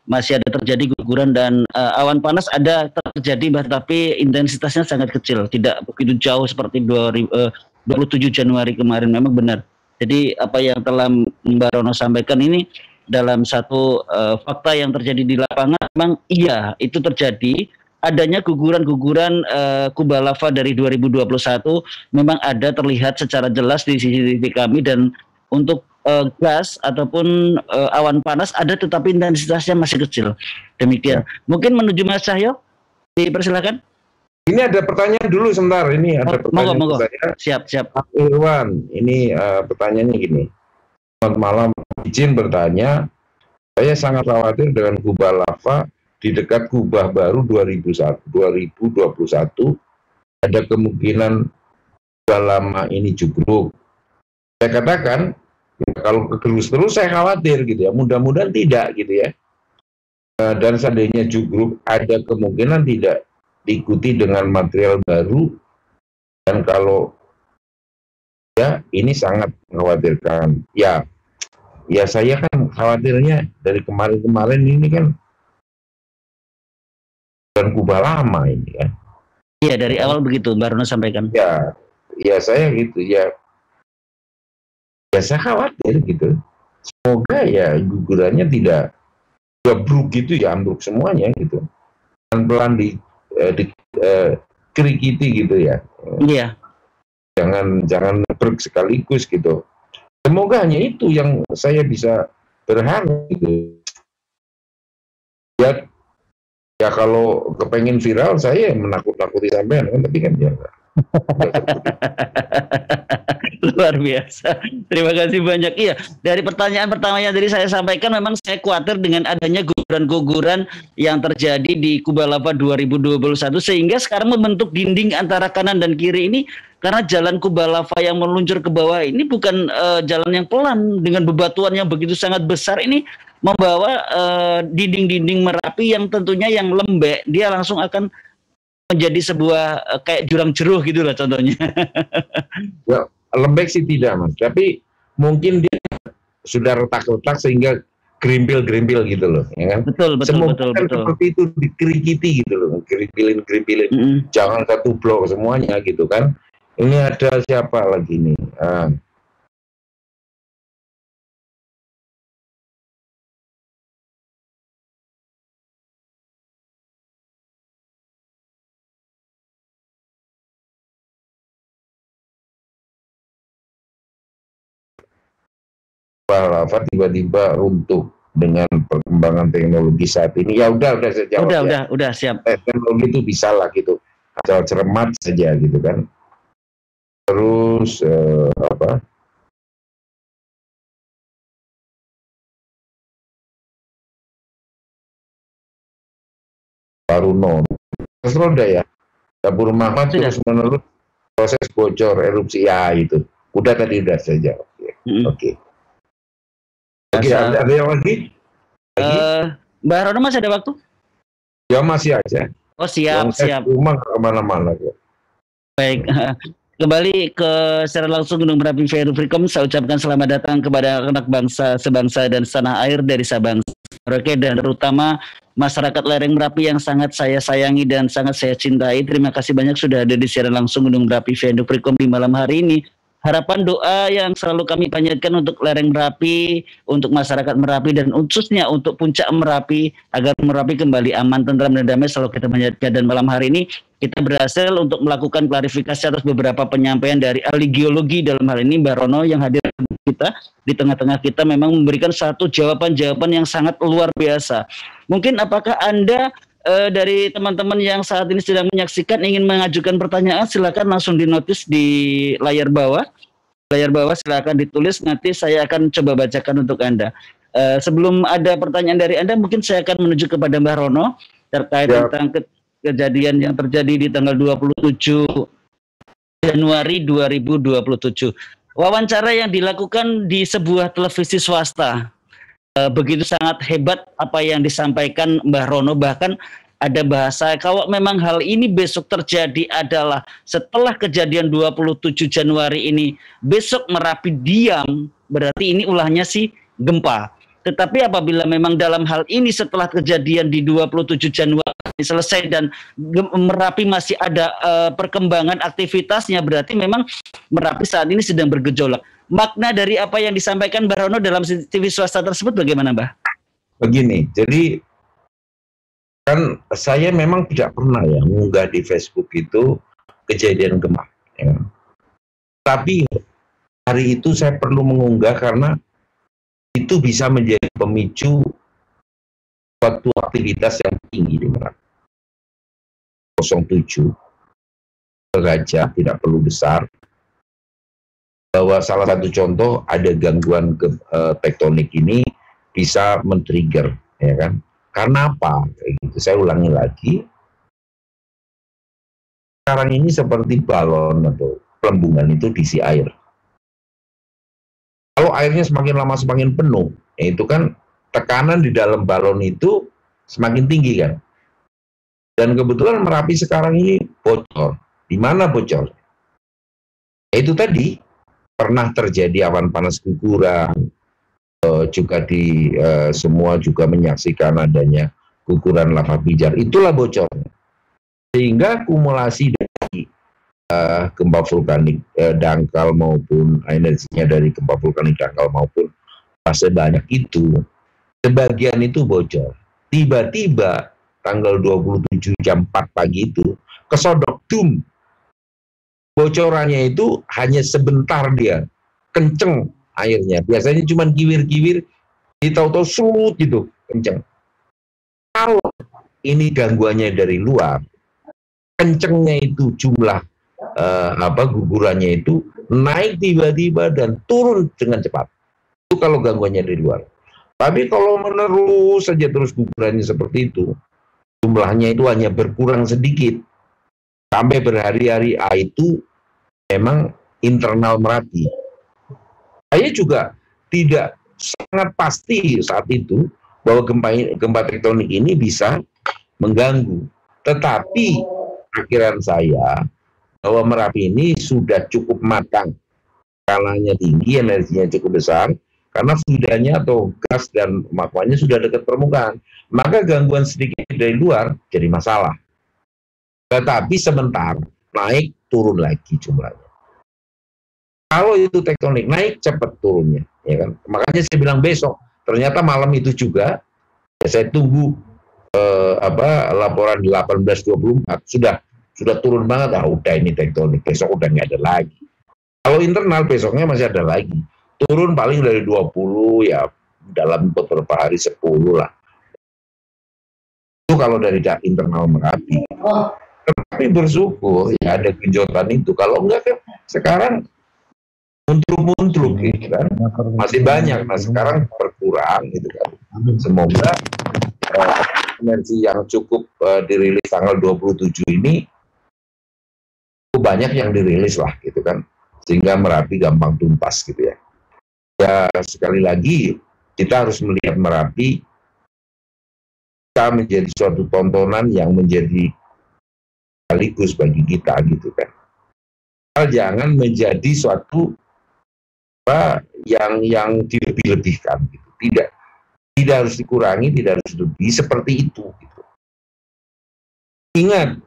masih ada terjadi guguran dan awan panas ada terjadi, tapi intensitasnya sangat kecil, tidak begitu jauh seperti 27 Januari kemarin. Memang benar. Jadi apa yang telah Mbak Rono sampaikan ini dalam satu fakta yang terjadi di lapangan, memang iya itu terjadi. Adanya guguran Kubah Lava dari 2021 memang ada terlihat secara jelas di CCTV kami, dan untuk gas ataupun awan panas ada tetapi intensitasnya masih kecil. Demikian. Ya. Mungkin menuju Mas Cahyo, dipersilakan. Ini ada pertanyaan dulu sebentar. Ini ada pertanyaan monggo. Siap. Pak Irwan, ini pertanyaannya gini. Selamat malam, izin bertanya. Saya sangat khawatir dengan Kubah Lava di dekat Kubah Baru 2021 ada kemungkinan Kubah Lama ini jugruk. Saya katakan ya, kalau kegerus terus saya khawatir gitu ya. Mudah-mudahan tidak gitu ya. Dan seandainya jugruk ada kemungkinan tidak diikuti dengan material baru, dan kalau ya ini sangat mengkhawatirkan. Ya saya kan khawatirnya dari kemarin ini kan dan Kubah Lama ini kan. Iya, dari awal begitu Mbak Rono sampaikan. Ya saya gitu ya saya khawatir gitu. Semoga ya gugurannya tidak gebruk gitu ya, ambruk semuanya gitu. Pelan-pelan dikerikiti gitu ya. Iya. Jangan berk sekaligus gitu. Semoga hanya itu yang saya bisa berharap gitu. Ya kalau kepengen viral saya menakut-nakuti sampean kan, tapi kan ya luar biasa. Terima kasih banyak. Iya, dari pertanyaan pertama yang tadi saya sampaikan, memang saya khawatir dengan adanya guguran-guguran yang terjadi di Kubah Lava 2021 sehingga sekarang membentuk dinding antara kanan dan kiri ini, karena jalan Kubah Lava yang meluncur ke bawah ini bukan jalan yang pelan, dengan bebatuan yang begitu sangat besar ini membawa dinding-dinding Merapi yang tentunya yang lembek, dia langsung akan menjadi sebuah kayak jurang jeruh gitu lah contohnya. Ya, lembek sih tidak Mas, tapi mungkin dia sudah retak-retak sehingga gerimpil-gerimpil gitu loh, ya kan? Betul. Seperti itu dikerikiti gitu loh, gerimpilin. Jangan satu blok semuanya gitu kan. Ini ada siapa lagi nih? Lava tiba-tiba runtuh dengan perkembangan teknologi saat ini. Ya udah saya jawab. Udah siap. Teknologi itu bisa lah gitu, asal cermat saja gitu kan. Terus Paruno, terus roda ya, dapur Muhammad terus menerus proses bocor erupsi ya itu. Udah saya jawab. Oke. Ada yang lagi? Mbak Rono masih ada waktu? Ya masih aja. Oh siap. Rumah kemana-mana kok. Baik, kembali ke secara langsung Gunung Merapi VRI Freecom. Saya ucapkan selamat datang kepada anak bangsa sebangsa dan setanah air dari Sabang Merauke dan terutama masyarakat lereng Merapi yang sangat saya sayangi dan sangat saya cintai. Terima kasih banyak sudah ada di siaran langsung Gunung Merapi VRI Freecom di malam hari ini. Harapan doa yang selalu kami panjatkan untuk lereng Merapi, untuk masyarakat Merapi dan khususnya untuk puncak Merapi agar Merapi kembali aman, tentram dan damai selalu kita panjatkan. Dan malam hari ini kita berhasil untuk melakukan klarifikasi atas beberapa penyampaian dari ahli geologi, dalam hal ini Mbak Rono yang hadir kita di tengah-tengah kita memang memberikan satu jawaban-jawaban yang sangat luar biasa. Mungkin apakah Anda dari teman-teman yang saat ini sedang menyaksikan ingin mengajukan pertanyaan, silakan langsung dinotis di layar bawah. Layar bawah silakan ditulis, nanti saya akan coba bacakan untuk Anda. Sebelum ada pertanyaan dari Anda, mungkin saya akan menuju kepada Mbak Rono terkait tentang kejadian yang terjadi di tanggal 27 Januari 2027. Wawancara yang dilakukan di sebuah televisi swasta. Begitu sangat hebat apa yang disampaikan Mbah Rono, bahkan ada bahasa kalau memang hal ini besok terjadi adalah setelah kejadian 27 Januari ini, besok Merapi diam, berarti ini ulahnya sih gempa. Tetapi apabila memang dalam hal ini setelah kejadian di 27 Januari selesai dan Merapi masih ada perkembangan aktivitasnya, berarti memang Merapi saat ini sedang bergejolak. Makna dari apa yang disampaikan Mbak Rono dalam TV swasta tersebut bagaimana, Mbak? Begini, jadi kan saya memang tidak pernah ya mengunggah di Facebook itu kejadian gempa. Ya. Tapi hari itu saya perlu mengunggah karena itu bisa menjadi pemicu suatu aktivitas yang tinggi di Merapi. 07 derajat, tidak perlu besar. Bahwa salah satu contoh ada gangguan tektonik ini bisa men-trigger, ya kan? Karena apa? Gitu. Saya ulangi lagi. Sekarang ini seperti balon atau pelembungan itu diisi air. Kalau airnya semakin lama semakin penuh, ya itu kan tekanan di dalam balon itu semakin tinggi kan. Dan kebetulan Merapi sekarang ini bocor. Di mana bocor? Ya itu tadi. Pernah terjadi awan panas guguran, juga semua juga menyaksikan adanya guguran lava pijar, itulah bocornya. Sehingga kumulasi dari gempa vulkanik dangkal maupun energinya dari gempa vulkanik dangkal maupun fase banyak itu, sebagian itu bocor. Tiba-tiba tanggal 27 jam 4 pagi itu, kesodok dum. Bocorannya itu hanya sebentar dia, kenceng airnya. Biasanya cuma kiwir-kiwir, tahu-tahu surut gitu, kenceng. Kalau ini gangguannya dari luar, kencengnya itu jumlah gugurannya itu naik tiba-tiba dan turun dengan cepat. Itu kalau gangguannya dari luar. Tapi kalau menerus saja terus gugurannya seperti itu, jumlahnya itu hanya berkurang sedikit. Sampai berhari-hari, itu memang internal Merapi. Saya juga tidak sangat pasti saat itu bahwa gempa tektonik ini bisa mengganggu. Tetapi akhiran saya bahwa Merapi ini sudah cukup matang, skalanya tinggi, energinya cukup besar, karena fluidanya atau gas dan magmanya sudah dekat permukaan, maka gangguan sedikit dari luar jadi masalah. Tetapi sebentar naik turun lagi jumlahnya. Kalau itu tektonik naik cepat turunnya, ya kan? Makanya saya bilang besok. Ternyata malam itu juga ya saya tunggu laporan di 18.24 sudah turun banget. Udah ini tektonik, besok udah nggak ada lagi. Kalau internal besoknya masih ada lagi. Turun paling dari 20 ya dalam beberapa hari 10 lah. Itu kalau dari internal Merapi. Tapi bersyukur ya ada genjotan itu. Kalau enggak kan sekarang muntruk gitu kan. Masih banyak. Nah sekarang berkurang gitu kan. Semoga energi yang cukup dirilis tanggal 27 ini banyak yang dirilis lah gitu kan. Sehingga Merapi gampang tuntas gitu ya. Ya sekali lagi kita harus melihat Merapi bisa menjadi suatu tontonan yang menjadi sekaligus bagi kita gitu kan. Jangan menjadi suatu yang dilebih-lebihkan gitu. Tidak harus dikurangi, tidak harus lebih seperti itu gitu. Ingat,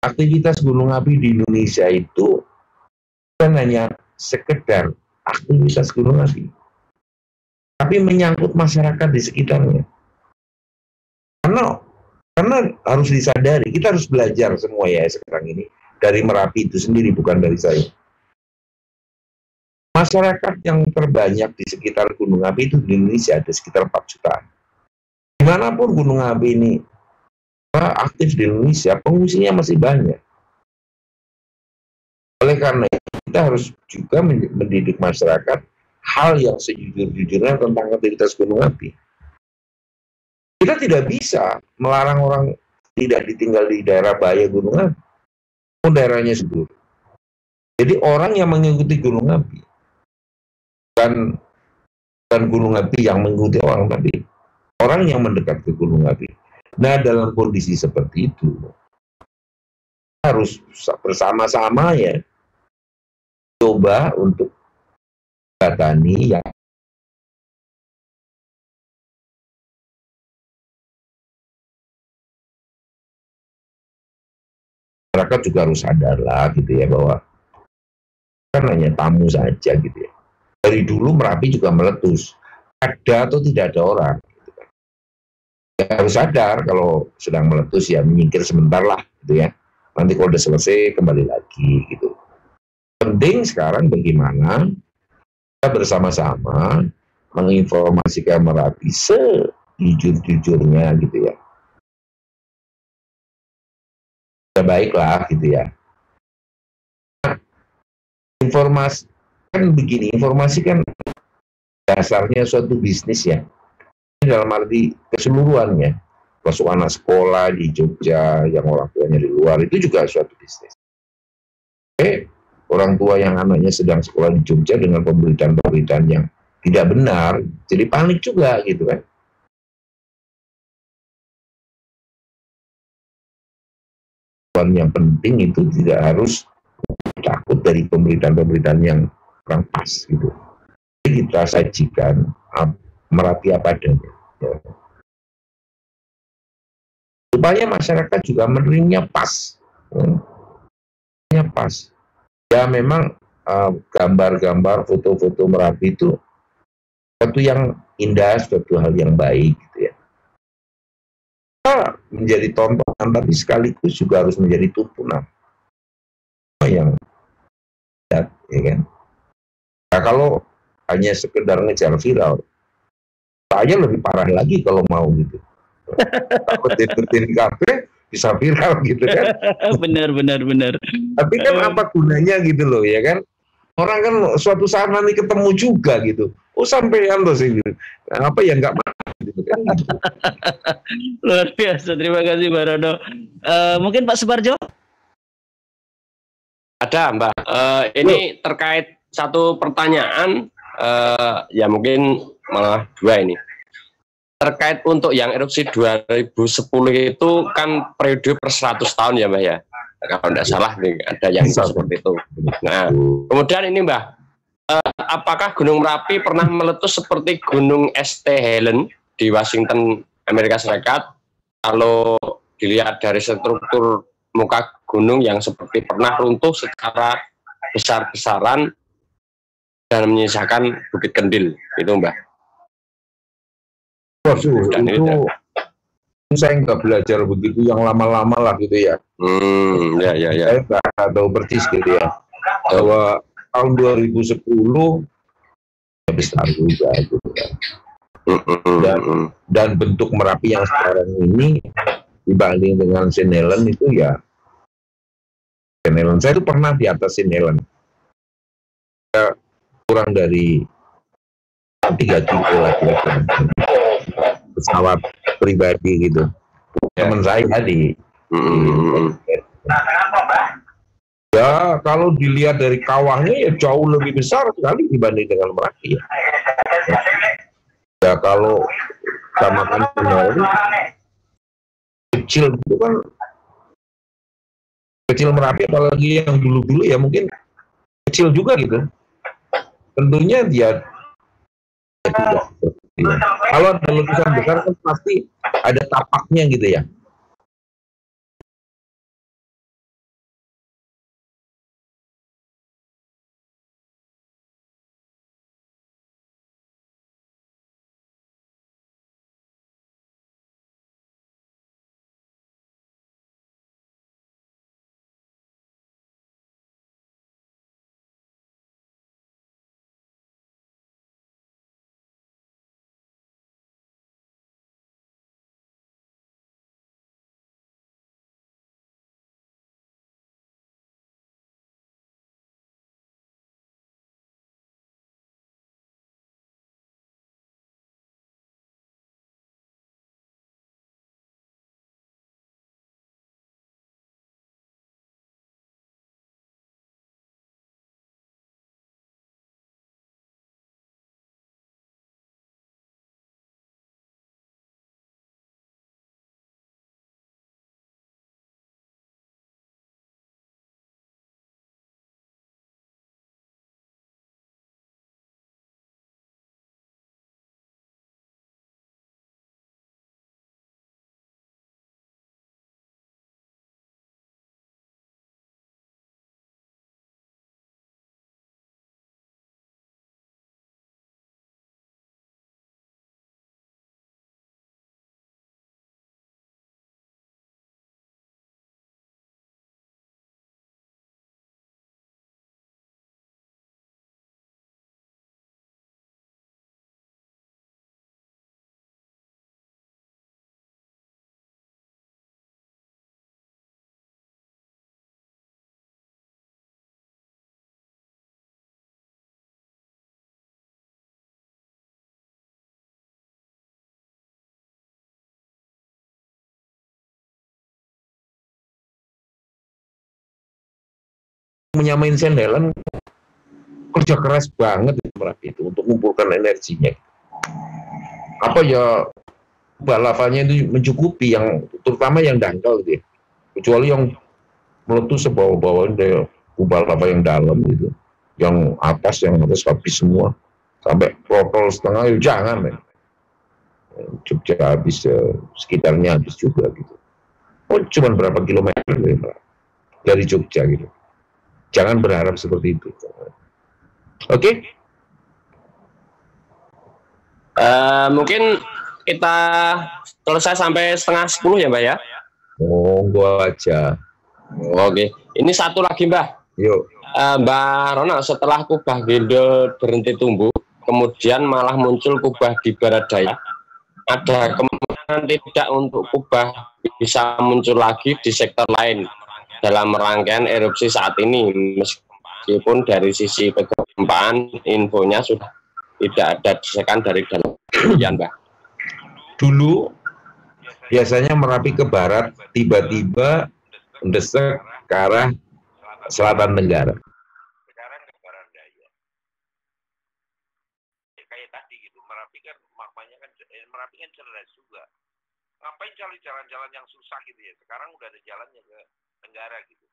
aktivitas gunung api di Indonesia itu bukan hanya sekedar aktivitas gunung api, tapi menyangkut masyarakat di sekitarnya. Karena harus disadari, kita harus belajar semua ya sekarang ini dari Merapi itu sendiri, bukan dari saya. Masyarakat yang terbanyak di sekitar gunung api itu di Indonesia ada sekitar 4 jutaan. Dimanapun gunung api ini aktif di Indonesia, pengungsinya masih banyak. Oleh karena itu, kita harus juga mendidik masyarakat hal yang sejujur-jujurnya tentang aktivitas gunung api. Kita tidak bisa melarang orang tidak ditinggal di daerah bahaya gunung api. Daerahnya subur. Jadi orang yang mengikuti gunung api, bukan gunung api yang mengikuti orang, tapi orang yang mendekat ke gunung api. Nah, dalam kondisi seperti itu, harus bersama-sama ya coba untuk batani yang masyarakat juga harus sadar lah gitu ya bahwa kan hanya tamu saja gitu ya. Dari dulu Merapi juga meletus, ada atau tidak ada orang gitu kan. Ya, harus sadar kalau sedang meletus ya menyingkir sebentar lah gitu ya. Nanti kalau udah selesai kembali lagi gitu. Penting sekarang bagaimana kita bersama-sama menginformasikan Merapi sejujur-jujurnya gitu ya. Ya baiklah gitu ya. Nah, informasi kan begini, informasi kan dasarnya suatu bisnis ya. Ini dalam arti keseluruhannya. Masuk anak sekolah di Jogja, yang orang tuanya di luar, itu juga suatu bisnis. Orang tua yang anaknya sedang sekolah di Jogja dengan pemberitaan-pemberitaan yang tidak benar, jadi panik juga gitu kan. Yang penting itu tidak harus takut dari pemberitaan-pemberitaan yang kurang pas gitu. Jadi kita sajikan Merapi apa adanya. Ya. Supaya masyarakat juga menerimanya pas. Pas. Ya memang gambar-gambar, foto-foto Merapi itu suatu yang indah, suatu hal yang baik gitu ya. Kita menjadi tontonan tapi sekaligus juga harus menjadi tuntunan yang ya kan. Nah, kalau hanya sekedar ngejar viral, saya lebih parah lagi kalau mau gitu. Takut-takutin kafe bisa viral gitu kan. Benar. Tapi kan apa gunanya gitu loh ya kan. Orang kan suatu saat nanti ketemu juga gitu. Oh sampean loh sih gitu. Apa ya nggak mau gitu kan. Luar biasa, terima kasih Mbak Rono. Mungkin Pak Suparjo? Ada Mbak. Ini terkait satu pertanyaan, ya mungkin malah dua ini. Terkait untuk yang erupsi 2010 itu kan periode per 100 tahun ya Mbak ya. Kalau tidak salah nih, ada yang seperti itu. Nah, kemudian ini Mbak, apakah Gunung Merapi pernah meletus seperti Gunung St. Helens di Washington, Amerika Serikat? Kalau dilihat dari struktur muka gunung yang seperti pernah runtuh secara besar-besaran dan menyisakan Bukit Kendil, itu Mbak. Waduh, itu saya nggak belajar begitu yang lama-lama lah gitu ya. Ya. Saya nggak tahu persis gitu ya. Bahwa tahun 2010 ya besar juga gitu ya. Dan bentuk Merapi yang sekarang ini dibanding dengan St. Helens itu ya, St. Helens saya itu pernah di atas St. Helens, kurang dari 3 kilo lah pesawat pribadi gitu. Teman saya di ya kalau dilihat dari kawahnya ya jauh lebih besar sekali dibanding dengan Merapi ya. Ya kalau samakan ini kecil itu kan, kecil Merapi apalagi yang dulu-dulu ya mungkin kecil juga gitu. Tentunya dia tidak seperti itu. Kalau ada letusan besar kan pasti ada tapaknya gitu ya. Menyamain St. Helens kerja keras banget di Merapi itu untuk mengumpulkan energinya. Apa ya, lavanya itu mencukupi yang terutama yang dangkal gitu ya. Kecuali yang meletus sebawah-bawah dari kubah lava yang dalam gitu. Yang atas habis semua. Sampai protol setengah ya jangan ya. Jogja habis, sekitarnya habis juga gitu. Oh cuma berapa kilometer dari Jogja gitu. Jangan berharap seperti itu. Oke? Mungkin kita selesai sampai 9:30 ya Mbak ya? Monggo aja. Oke. Ini satu lagi Mbak. Yuk. Mbak Rona, setelah kubah Gendel berhenti tumbuh, kemudian malah muncul kubah di barat daya, ada kemungkinan tidak untuk kubah bisa muncul lagi di sektor lain dalam rangkaian erupsi saat ini, meskipun dari sisi kegempaan infonya sudah tidak ada desakan dari dalam. Ya, Mbak. Dulu biasanya Merapi ke barat, tiba-tiba mendesak ke arah selatan tenggara. Sekarang ke barat daya. Ya, kayak tadi gitu, Merapi kan maknanya kan Merapi kan cerdas juga. Ngapain cari jalan-jalan yang susah gitu ya? Sekarang udah ada jalannya ke tenggara gitu.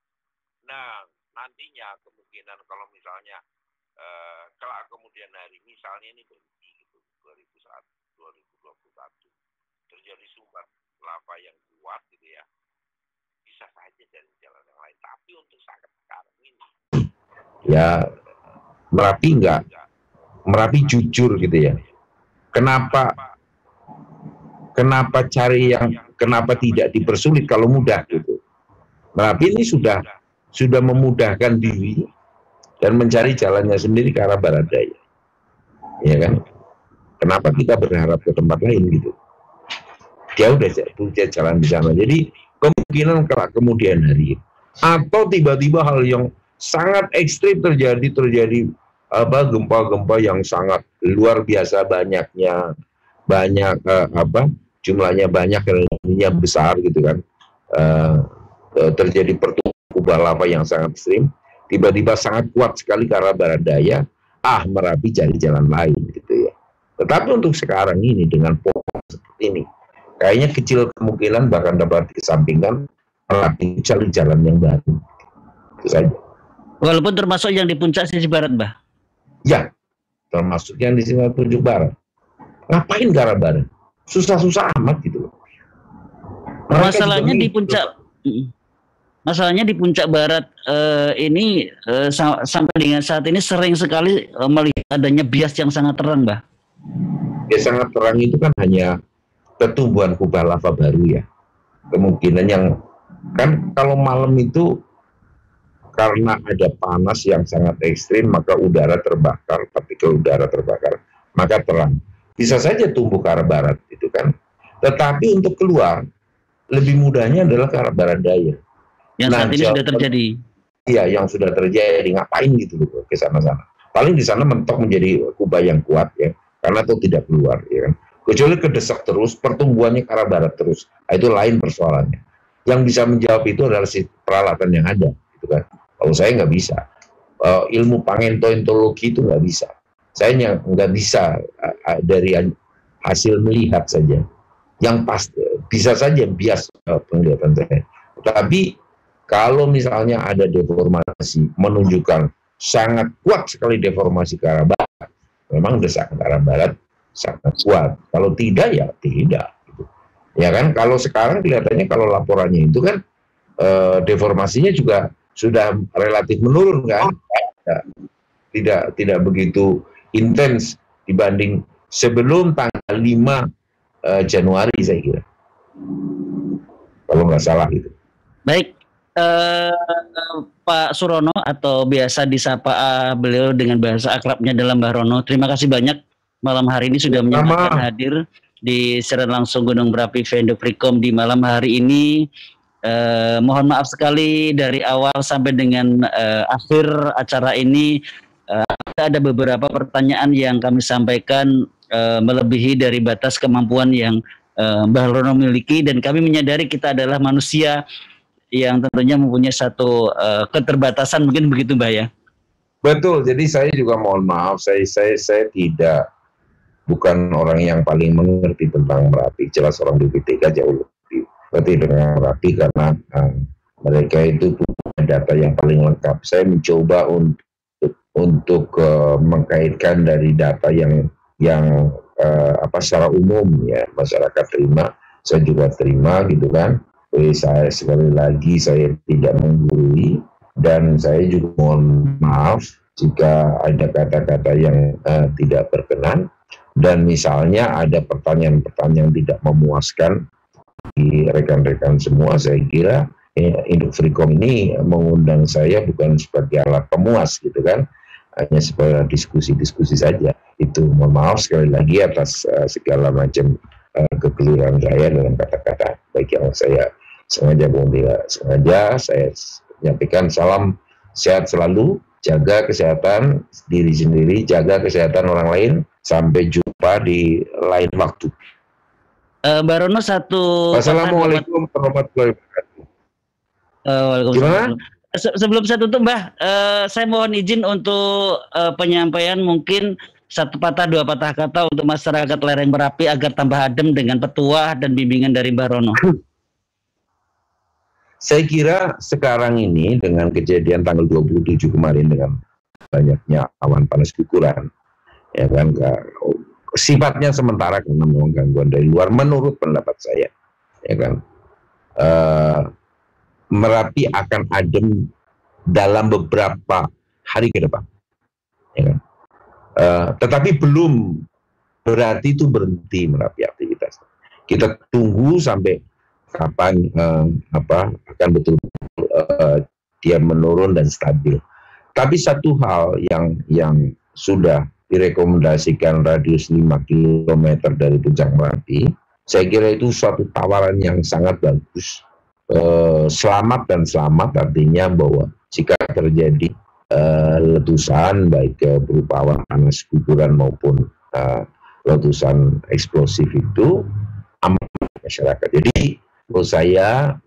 Nah, nantinya kemungkinan kalau misalnya kelak kemudian hari, misalnya ini berhenti gitu, 2021 terjadi sumber lava yang kuat gitu ya, bisa saja dari jalan yang lain. Tapi untuk saat sekarang ini, ya Merapi jujur gitu ya. Kenapa tidak dipersulit kalau mudah gitu. Merapi ini sudah memudahkan diri dan mencari jalannya sendiri ke arah barat daya. Ya kan? Kenapa kita berharap ke tempat lain gitu? Dia udah punya jalan di sana. Jadi kemungkinan kelak kemudian hari atau tiba-tiba hal yang sangat ekstrim terjadi gempa-gempa yang sangat luar biasa banyaknya, jumlahnya banyak, energinya besar gitu kan, terjadi pertumbuhan lava yang sangat ekstrim, tiba-tiba sangat kuat sekali ke arah barat daya, Merapi cari jalan lain gitu ya. Tetapi untuk sekarang ini dengan pola seperti ini, kayaknya kecil kemungkinan bahkan dapat dikesampingkan Merapi cari jalan yang baru. Itu saja. Walaupun termasuk yang di puncak sisi barat, Mbah. Ya, termasuk yang di sini puncak barat. Ngapain ke arah barat? Susah-susah amat gitu loh. Masalahnya di puncak. Masalahnya di puncak barat ini sampai dengan saat ini sering sekali melihat adanya bias yang sangat terang, Mbah. Bias sangat terang itu kan hanya pertumbuhan kubah lava baru ya. Kemungkinan yang kan kalau malam itu karena ada panas yang sangat ekstrim, maka udara terbakar, partikel udara terbakar, maka terang. Bisa saja tumbuh ke arah barat itu kan. Tetapi untuk keluar lebih mudahnya adalah ke arah barat daya. Yang saat ini sudah terjadi. Iya, yang sudah terjadi. Ngapain gitu loh ke sana-sana. Paling di sana mentok menjadi kubah yang kuat ya, karena itu tidak keluar ya kan. Kecuali kedesak terus, pertumbuhannya ke arah barat terus. Nah, itu lain persoalannya. Yang bisa menjawab itu adalah si peralatan yang ada, gitu kan. Kalau saya nggak bisa, ilmu paleontologi itu nggak bisa. Saya nggak bisa dari hasil melihat saja. Yang pasti bisa saja bias penglihatan saya. Tapi kalau misalnya ada deformasi menunjukkan sangat kuat sekali deformasi ke arah barat, memang desak ke arah barat sangat kuat. Kalau tidak ya tidak. Gitu. Ya kan, kalau sekarang kelihatannya kalau laporannya itu kan deformasinya juga sudah relatif menurun kan, tidak begitu intens dibanding sebelum tanggal 5 Januari saya kira, kalau nggak salah gitu. Baik, Pak Surono atau biasa disapa beliau dengan bahasa akrabnya dalam Mbah Rono, terima kasih banyak malam hari ini sudah menyempatkan hadir di siaran langsung Gunung Merapi Vendo Freecom di malam hari ini. Mohon maaf sekali dari awal sampai dengan akhir acara ini ada beberapa pertanyaan yang kami sampaikan melebihi dari batas kemampuan yang Mbah Rono miliki, dan kami menyadari kita adalah manusia yang tentunya mempunyai satu keterbatasan, mungkin begitu Mbah ya. Betul, jadi saya juga mohon maaf, saya bukan orang yang paling mengerti tentang Merapi, jelas orang BPTK jauh lebih berarti dengan Merapi karena mereka itu punya data yang paling lengkap. Saya mencoba untuk mengkaitkan dari data yang secara umum ya masyarakat terima, saya juga terima gitu kan. Jadi saya sekali lagi saya tidak menggurui dan saya juga mohon maaf jika ada kata-kata yang tidak berkenan dan misalnya ada pertanyaan-pertanyaan tidak memuaskan di rekan-rekan semua. Saya kira Induk Freecom ini mengundang saya bukan sebagai alat pemuas gitu kan, hanya sebagai diskusi-diskusi saja. Itu mohon maaf sekali lagi atas segala macam kekeliruan saya dalam kata-kata, baik yang saya sengaja maupun tidak sengaja. Saya menyampaikan salam sehat selalu, jaga kesehatan diri sendiri, jaga kesehatan orang lain, sampai jumpa di lain waktu. Mbak Rono satu. Assalamualaikum warahmatullahi wabarakatuh. Waalaikumsalam. Sebelum saya tutup Mbah, saya mohon izin untuk penyampaian mungkin satu patah dua patah kata untuk masyarakat lereng Merapi agar tambah adem dengan petuah dan bimbingan dari Mbah Rono. Saya kira sekarang ini dengan kejadian tanggal 27 kemarin dengan banyaknya awan panas guguran, ya kan, sifatnya sementara karena memang gangguan dari luar menurut pendapat saya, ya kan. Merapi akan adem dalam beberapa hari ke depan, ya kan. Tetapi belum berarti itu berhenti Merapi aktivitas. Kita tunggu sampai kapan akan betul-betul dia menurun dan stabil. Tapi satu hal yang sudah direkomendasikan radius 5 km dari puncak Merapi, saya kira itu suatu tawaran yang sangat bagus. Selamat dan selamat artinya bahwa jika terjadi letusan baik berupa awan panas guguran maupun letusan eksplosif itu aman masyarakat. Jadi menurut saya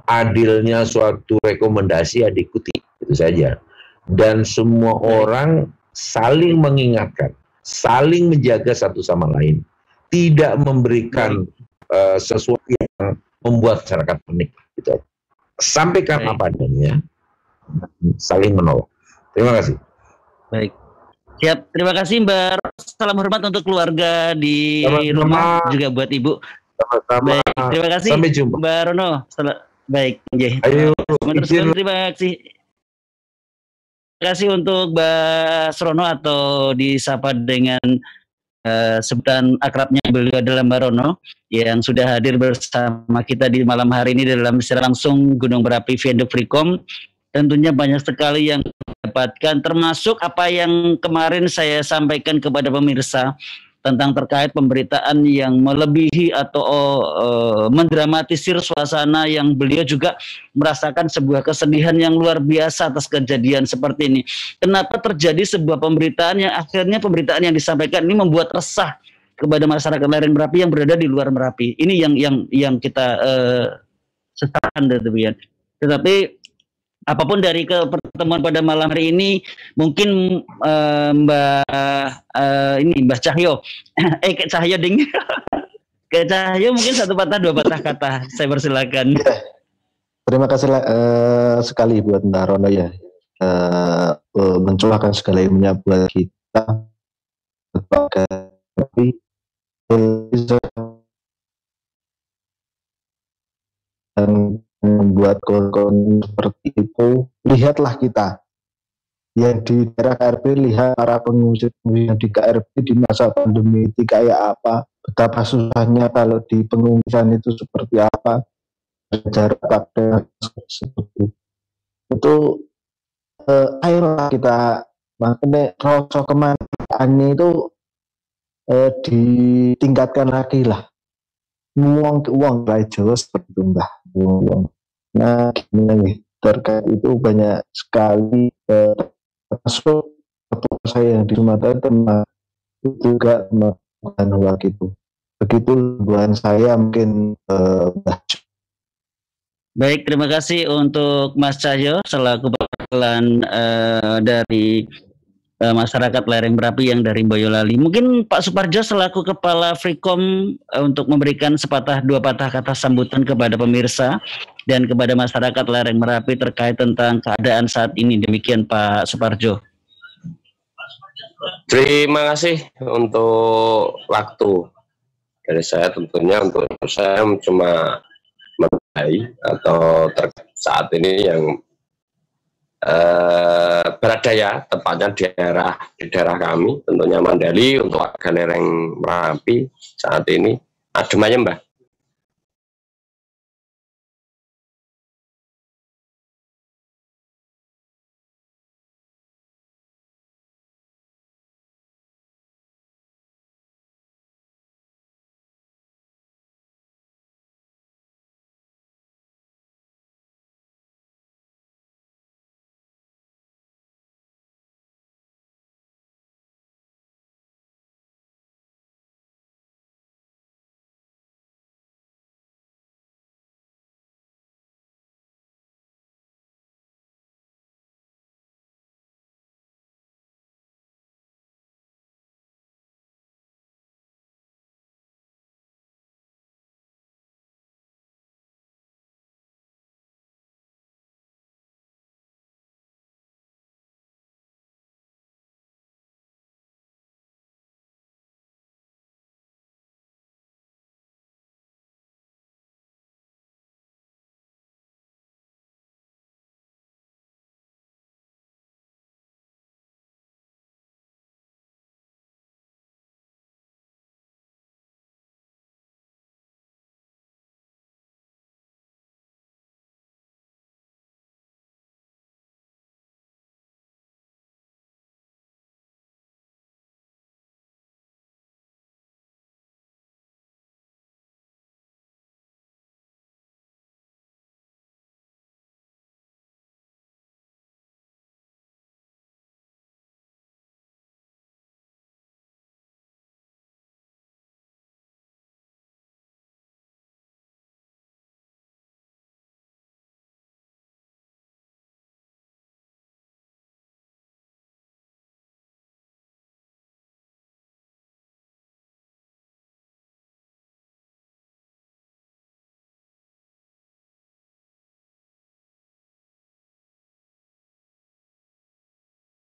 adilnya suatu rekomendasi diikuti, itu saja. Dan semua orang saling mengingatkan, saling menjaga satu sama lain, tidak memberikan sesuatu yang membuat masyarakat panik, gitu. Sampaikan apa adanya, saling menolong. Terima kasih. Baik. Siap, terima kasih Mbak. Salam hormat untuk keluarga di rumah, juga buat Ibu. Sama-sama. Baik, terima kasih. Sampai jumpa. Mbak Rono. Baik, ayo. Terima kasih. Terima kasih untuk Mbak Srono atau disapa dengan sebutan akrabnya beliau adalah Mbak Rono yang sudah hadir bersama kita di malam hari ini dalam secara langsung Gunung Merapi Viendo Freecom. Tentunya banyak sekali yang dapatkan, termasuk apa yang kemarin saya sampaikan kepada pemirsa tentang terkait pemberitaan yang melebihi atau mendramatisir suasana, yang beliau juga merasakan sebuah kesedihan yang luar biasa atas kejadian seperti ini. Kenapa terjadi sebuah pemberitaan yang akhirnya pemberitaan yang disampaikan ini membuat resah kepada masyarakat lereng Merapi yang berada di luar Merapi. Ini yang kita sesalkan demikian. Tetapi apapun dari pertemuan pada malam hari ini, mungkin Mbak Cahyo, Kak Cahyo ding, Kak Cahyo mungkin satu patah dua patah kata, saya persilakan. Ya, terima kasih sekali buat Mbak Rono ya, mencurahkan segala ilmunya buat kita tapi dan membuat kon seperti itu. Lihatlah kita yang di daerah KRB, lihat para pengungsi yang di KRB di masa pandemi itu kayak apa, betapa susahnya kalau di pengungsian itu seperti apa, jarak pakaian seperti itu. Ayolah kita, makanya rasa kemanusiaan itu ditingkatkan lagi lah. Uang Jawa seperti itu Mbah. Uang. Nah, gini, terkait itu banyak sekali termasuk saya yang di Sumatera juga melakukan hal itu. Begitu buat saya mungkin Mbah. Baik, terima kasih untuk Mas Cahyo selaku perwakilan dari masyarakat lereng Merapi yang dari Boyolali. Mungkin Pak Suparjo selaku Kepala Freecom untuk memberikan sepatah dua patah kata sambutan kepada pemirsa dan kepada masyarakat lereng Merapi terkait tentang keadaan saat ini. Demikian Pak Suparjo. Terima kasih untuk waktu dari saya. Tentunya untuk saya cuma mengenai atau saat ini yang berada ya tepatnya di daerah kami, tentunya Mandali, untuk warga lereng Merapi saat ini adem aja Mbah.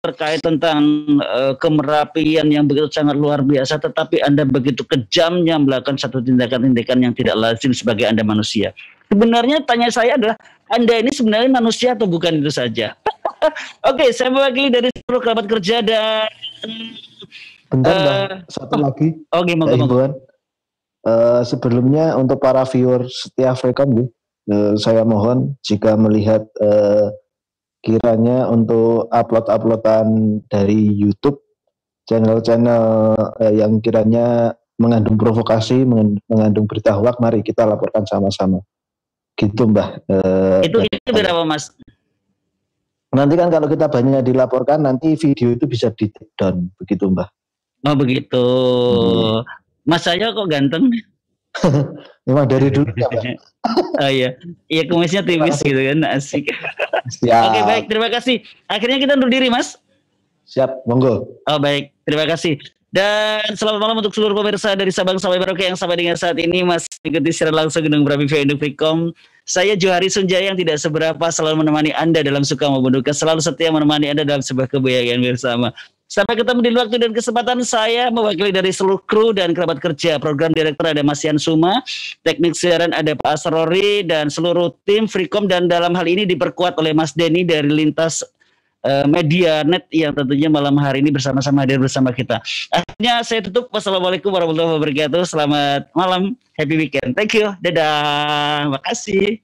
terkait tentang kemerapian yang begitu sangat luar biasa, tetapi Anda begitu kejamnya melakukan satu tindakan-tindakan yang tidak lazim sebagai Anda manusia. Sebenarnya tanya saya adalah, Anda ini sebenarnya manusia atau bukan, itu saja. Oke, saya mewakili dari seluruh kerabat kerja dan bentar, satu lagi. Oke, himbauan. Sebelumnya untuk para viewer setia Frekom, saya mohon jika melihat kiranya untuk upload-uploadan dari YouTube, channel-channel yang kiranya mengandung provokasi, mengandung berita hoak, mari kita laporkan sama-sama. Gitu, Mbah. Itu berapa, Mas? Nanti kan kalau kita banyak dilaporkan, nanti video itu bisa di take down, begitu, Mbah. Oh, begitu. Mas saya kok ganteng? Memang dari dulu ya, Mbak. Oh iya, iya kumisnya tipis gitu kan, asik. Siap. Oke, baik, terima kasih. Akhirnya kita undur diri, Mas. Siap, monggo. Oh baik, terima kasih. Dan selamat malam untuk seluruh pemirsa dari Sabang sampai Merauke yang sampai dengan saat ini masih ikuti secara langsung Gunung Merapi via Frekom. Saya Johari Sunjaya yang tidak seberapa selalu menemani Anda dalam suka maupun duka, selalu setia menemani Anda dalam sebuah kebahagiaan bersama. Sampai ketemu di waktu dan kesempatan. Saya mewakili dari seluruh kru dan kerabat kerja. Program direktur ada Mas Yan Suma, teknik siaran ada Pak Asrori dan seluruh tim Frekom, dan dalam hal ini diperkuat oleh Mas Denny dari Lintas Media Net yang tentunya malam hari ini bersama-sama hadir bersama kita. Akhirnya saya tutup. Wassalamualaikum warahmatullahi wabarakatuh. Selamat malam, happy weekend. Thank you. Dadah. Makasih.